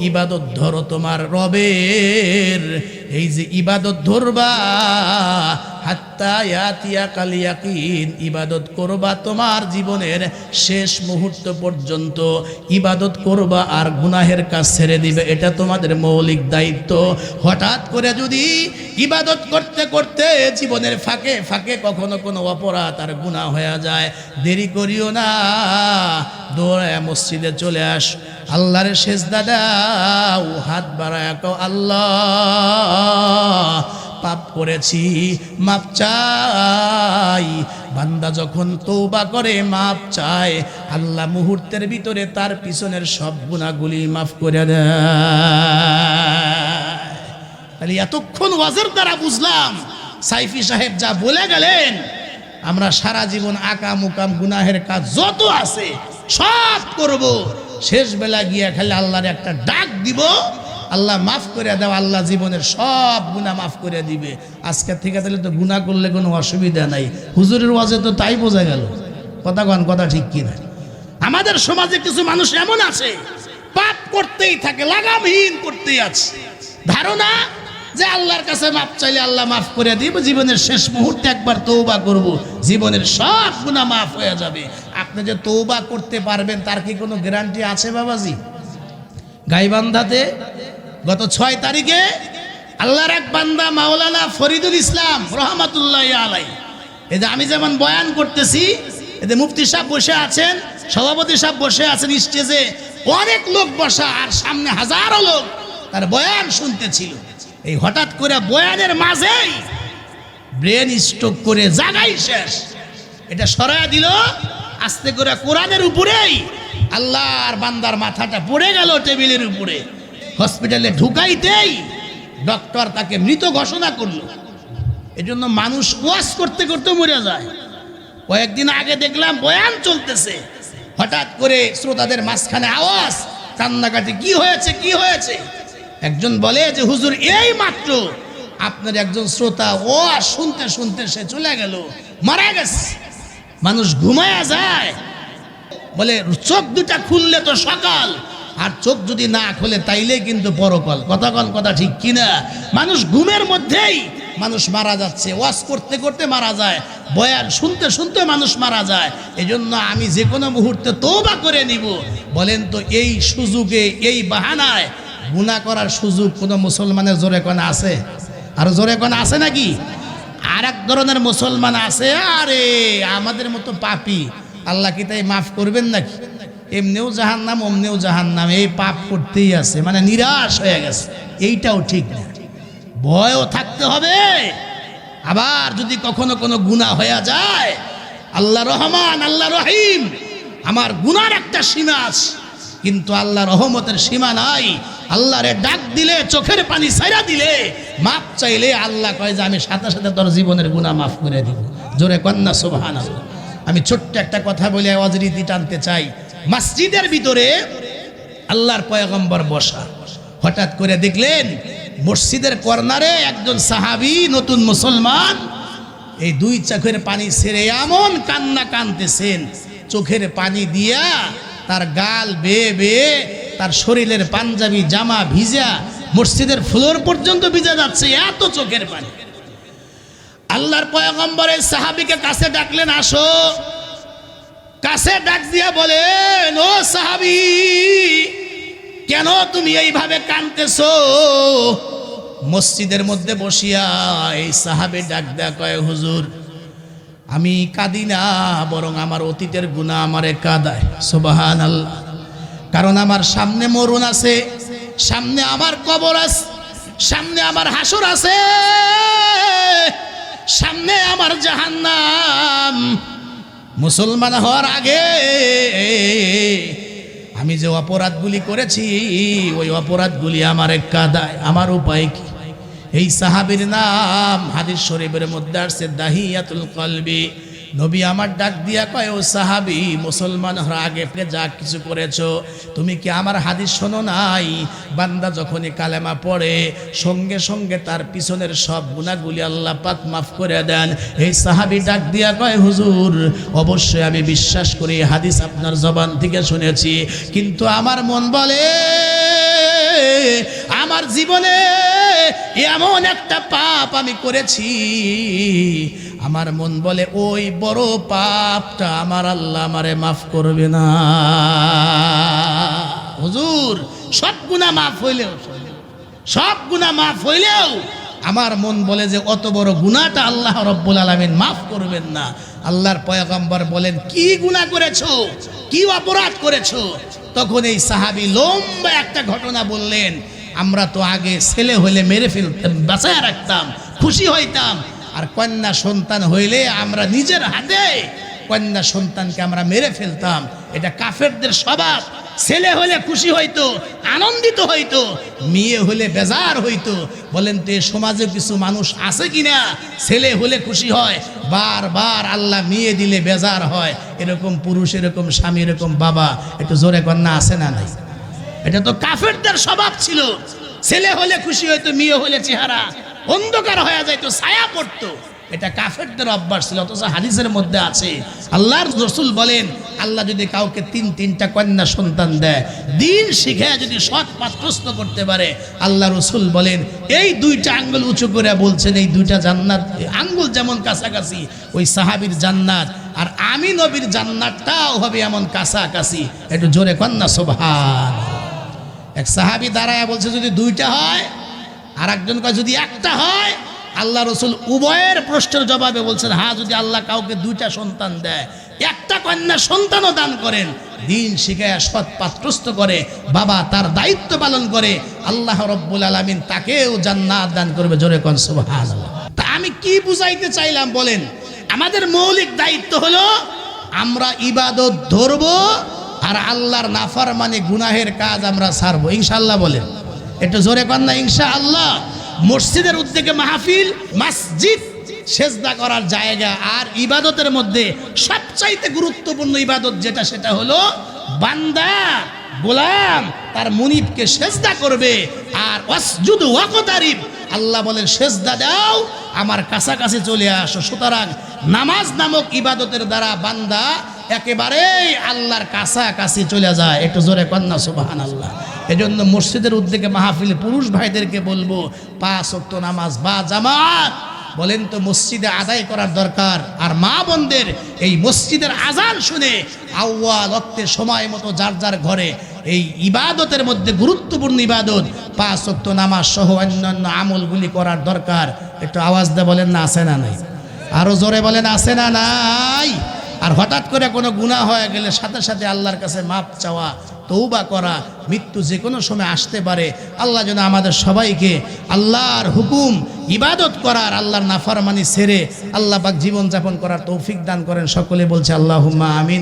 ইবাদত ধরো তোমার রবের। এই যে ইবাদত ধরবা, হাত্তা ইয়াতিয়াকাল ইয়াকিন, ইবাদত করবা তোমার জীবনের শেষ মুহূর্ত পর্যন্ত ইবাদত করবা, আর গুনাহের কাজ ছেড়ে দিবে, এটা তোমাদের মৌলিক দায়িত্ব। হঠাৎ করে যদি ইবাদত করতে করতে জীবনের ফাঁকে ফাঁকে কখনো কোনো অপরাধ আর গুনাহ হয়ে যায়, দেরি করিও না, দৌড়ায় মসজিদে চলে আস, আল্লাহর সেজদা দাও, হাত বাড়ায় কও আল্লাহ পাপ করেছি, মাপ চাই। বান্দা যখন তওবা করে, মাপ চায়, আল্লাহ মুহূর্তের ভিতরে তার পিছনের সব গুনাহগুলি মাফ করে দেয়। তাহলে এতক্ষণ ওয়াজের দ্বারা বুঝলাম সাইফি সাহেব যা বলে গেলেন, আমরা সারা জীবন আকাম উকাম গুনাহের কাজ যত আছে সব করব, শেষ বেলা গিয়া খালি আল্লাহর একটা ডাক দিব, আল্লাহ মাফ করে দাও, আল্লাহ জীবনের সব গুনাহ মাফ করে দিবে। আজকে থেকে তাহলে তো গুনাহ করলে কোনো অসুবিধা নাই। হুজুরের ওয়াজে তো তাই বোঝা গেল। কথা কন, কথা ঠিক কিনা? আমাদের সমাজে কিছু মানুষ এমন আছে, পাপ করতেই থাকে, লাগামহীন করতেই আছে, ধারণা যে আল্লাহর কাছে মাফ চাইলে আল্লাহ মাফ করে দিব, জীবনের শেষ মুহূর্তে একবার তওবা করব, জীবনের সব গুনাহ মাফ হয়ে যাবে। আপনি যে তওবা করতে পারবেন তার কি কোনো গ্যারান্টি আছে বাবাজি? গাইবান্ধাতে গত 6 তারিখে আল্লাহর এক বান্দা মাওলানা ফরিদুল ইসলাম রহমাতুল্লাহি আলাইহি, এই যে আমি যেমন বয়ান করতেছি, এতে মুফতি সাহেব বসে আছেন, সভাপতি সাহেব বসে আছেন স্টেজে, অনেক লোক বসা, আর সামনে হাজারো লোক তার বয়ান শুনতেছিল। এই হঠাৎ করে বয়ানের মাঝেই ব্রেন স্ট্রোক করে জাগাই শেষ, এটা সরায়া দিল আস্তে করে কোরআনের উপরেই। আল্লাহর বান্দার মাথাটা পড়ে গেল টেবিলের উপরে। হসপিটালে ঢুকাইতেই ডক্টর তাকে মৃত ঘোষণা করলো। এজন্য মানুষ ওয়াজ করতে করতে মরে যায়। কয়েকদিন আগে দেখলাম বয়ান চলতেছে, হঠাৎ করে শ্রোতাদের মাঝখানে আওয়াজ, কান্নাকাটি, কি হয়েছে কি হয়েছে? একজন বলে যে হুজুর এই মাত্র আপনার একজন শ্রোতা ওয়াজ শুনতে শুনতে সে চলে গেল, মারা গেছে। মানুষ ঘুমায়া যায়, বলে চোখ দুটা খুললে তো সকাল, আর চোখ যদি না খোলে তাইলে কিন্তু পরকাল। কথা ঠিক কিনা? মানুষ ঘুমের মধ্যেই মানুষ মারা যাচ্ছে, ওয়াজ করতে করতে মারা যায়, বয়ান শুনতে শুনতে মানুষ মারা যায়। এজন্য আমি যে কোনো মুহূর্তে তওবা করে নিব। বলেন তো এই সুযোগে, এই বাহানায় গুনাহ করার সুযোগ কোনো মুসলমানের জোরে কোন আছে? আর জোরে কোন আছে নাকি? আর এক ধরনের মুসলমান আছে, আরে আমাদের মতো পাপী, আল্লাহ কি তাই মাফ করবেন নাকি? এমনিও জাহান্নাম অমনিও জাহান্নাম, এই পাপ করতেই আছে, মানে নিরাশ হয়ে গেছে। এইটাও ঠিক না, ভয়ও থাকতে হবে। আবার যদি কখনো কোনো গুনাহ হয়ে যায়, আল্লাহ রহমান, আল্লাহ রহিম, আমার গুনার একটা সীমা আছে, কিন্তু আল্লাহ রহমতের সীমা নাই। আল্লাহরে ডাক দিলে, চোখের পানি ছাইরা দিলে, মাপ চাইলে আল্লাহ কয় যে আমি সাথে সাথে তোর জীবনের গুনাহ মাফ করে দিব। জোরে কন্যা সুবহানাল্লাহ। আমি ছোট্ট একটা কথা বলে আওয়াজ রীতি টানতে চাই। মসজিদের ভিতরে আল্লাহর পয়গম্বর বসা, হঠাৎ করে দেখলেন মসজিদের কর্নারে একজন সাহাবী, নতুন মুসলমান, এই 2 চোখের পানি ছেড়ে এমন কান্না কাঁদতেছেন, চোখের পানি দিয়া তার গাল বেয়ে বেয়ে তার শরীরের পাঞ্জাবি জামা ভিজা, মসজিদের ফ্লোর পর্যন্ত ভিজা যাচ্ছে, এত চোখের পানি। আল্লাহর পয়গম্বর এই সাহাবীকে কাছে ডাকলেন, আসো। কাছে ডাক দিয়া বলেন, ও সাহাবী, কেন তুমি এইভাবে কাঁদতেছো? মসজিদের মধ্যে বসিয়া এই সাহাবী ডাক দেয়া কয়, হুজুর আমি কাঁদি না, বরং আমার অতীতের গুনাহ আমারে কাঁদায়। সুবহানাল্লাহ। কারণ আমার সামনে মরণ আছে, সামনে আমার কবর আছে, সামনে আমার হাসর আছে, সামনে আমার জাহান্নাম। মুসলমান হওয়ার আগে আমি যে অপরাধগুলি করেছি, ওই অপরাধগুলি আমার কাঁদায়। আমার উপায় কি? এই সাহাবীর নাম হাদিস শরীফের মধ্যে আসছে দাহিয়াতুল কলবি। নবী আমার ডাক দিয়া কয়, ও সাহাবী, মুসলমান হওয়ার আগে যা কিছু করেছো, তুমি কি আমার হাদিস শোনো নাই? বান্দা যখনই কালেমা পড়ে, সঙ্গে সঙ্গে তার পিছনের সব গুনাহগুলি আল্লাহ পাক মাফ করে দেন। এই সাহাবী ডাক দিয়া কয়, হুজুর অবশ্যই আমি বিশ্বাস করি, হাদিস আপনার জবান থেকে শুনেছি, কিন্তু আমার মন বলে আমার জীবনে এমন একটা পাপ আমি করেছি, আমার মন বলে ওই বড় পাপটা আমার আল্লাহ আমারে মাফ করবে না। হুজুর সব গুনাহ মাফ হইলেও, সব গুনাহ মাফ হইলেও আমার মন বলে যে অত বড় গুনাহটা আল্লাহ রব্বুল আলামিন মাফ করবেন না। আল্লাহর পয়গম্বর বলেন, কি গুনাহ করেছো, কি অপরাধ করেছো? তখন এই সাহাবী লম্বা একটা ঘটনা বললেন। আমরা তো আগে ছেলে হইলে মেরে ফেলতাম, বাঁচায় রাখতাম, খুশি হইতাম, আর কন্যা সন্তান হইলে আমরা নিজের হাতে কন্যা সন্তানকে আমরা মেরে ফেলতাম। এটা কাফেরদের স্বভাব। ছেলে হলে খুশি হইতো, আনন্দিত হইতো, মেয়ে হলে বেজার হইতো। বলেন তো এ সমাজে কিছু মানুষ আছে কিনা ছেলে হলে খুশি হয়, বারবার আল্লাহ মেয়ে দিলে বেজার হয়? এরকম পুরুষ, এরকম স্বামী, এরকম বাবা, একটু জোরে কন্যা আছে না নাই? এটা তো কাফেরদের স্বভাব ছিল। ছেলে হলে খুশি হইতো, মেয়ে হলে চেহারা অন্ধকার হয়ে যাইতো, ছায়া পড়তো। এটা কাফেরদের অভ্যাস ছিল। অথচ হাদিসের মধ্যে আছে, আল্লাহর রাসূল বলেন, আল্লাহ যদি কাউকে 3টা কন্যা সন্তান দেয়, দিন শিখে যদি সৎ পথ প্রস্ত করতে পারে, আল্লাহ রাসূল বলেন এই 2টা আঙ্গুল উঁচু করে বলছেন, এই 2টা জান্নাত, আঙ্গুল যেমন কাছাকাছি ওই সাহাবীর জান্নাত, আর আমি নবীর জান্নাতটাও হবে এমন কাছাকাছি। একটু জোরে কন্যা সুবহান। এক সাহাবী দাঁড়ায় বলছে যদি দুইটা হয়, আর একজন কয় যদি একটা হয়। আল্লাহ রসুল উভয়ের প্রশ্নের জবাবে বলছেন হ্যাঁ, যদি আল্লাহ কাউকে দুইটা সন্তান দেয়, একটা কন্যা সন্তানও দান করেন, দিন শিখায় সৎ পাত্রস্থ করে, বাবা তার দায়িত্ব পালন করে, আল্লাহ রব্বুল আলামিন তাকেও জান্নাত দান করবে। জোরে কোন সুবহানাল্লাহ। তা আমি কি বুঝাইতে চাইলাম বলেন? আমাদের মৌলিক দায়িত্ব হলো আমরা ইবাদত ধরবো আর আল্লাহর নাফরমানি গুনাহের কাজ আমরা ছাড়বো ইনশাআল্লাহ। বলেন একটু জোরে কর না ইনশাআল্লাহ। মসজিদের উদ্যোগে মাহফিল, মসজিদ সেজদা করার জায়গা, আর ইবাদতের মধ্যে সবচাইতে গুরুত্বপূর্ণ ইবাদত যেটা, সেটা হলো বান্দা গোলাম তার মুনিবকে সেজদা করবে। আর ওয়াসজুদ ওয়াকতারিব, আল্লাহ বলেন সেজদা দাও, আমার কাছাকাছি চলে আসো। সুতরাং নামাজ নামক ইবাদতের দ্বারা বান্দা একেবারেই আল্লাহর কাছাকাছি চলে যায়। একটু জোরে কন্যা সুবহানাল্লাহ। এজন্য মসজিদের উদ্যোগে মাহফিলে পুরুষ ভাইদেরকে বলবো 5 ওয়াক্ত নামাজ বা জামাত বলেন তো মসজিদে আদায় করার দরকার। আর মা বোনদের এই মসজিদের আজান শুনে আউয়াল ওয়াক্তে সময় মতো যার যার ঘরে এই ইবাদতের মধ্যে গুরুত্বপূর্ণ ইবাদত 5 ওয়াক্ত নামাজ সহ অন্যান্য আমলগুলি করার দরকার। একটু আওয়াজ দিয়ে বলেন না আছে না নাই? আরো জোরে বলেন আছে না নাই? আর হঠাৎ করে কোনো গুনাহ হয়ে গেলে সাথে সাথে আল্লাহর কাছে মাপ চাওয়া, তৌবা করা। মৃত্যু যে কোনো সময় আসতে পারে। আল্লাহ যেন আমাদের সবাইকে আল্লাহর হুকুম ইবাদত করার, আল্লাহর নাফরমানি ছেড়ে আল্লাহ পাক জীবনযাপন করার তৌফিক দান করেন। সকলে বলছে আল্লাহুম্মা আমিন।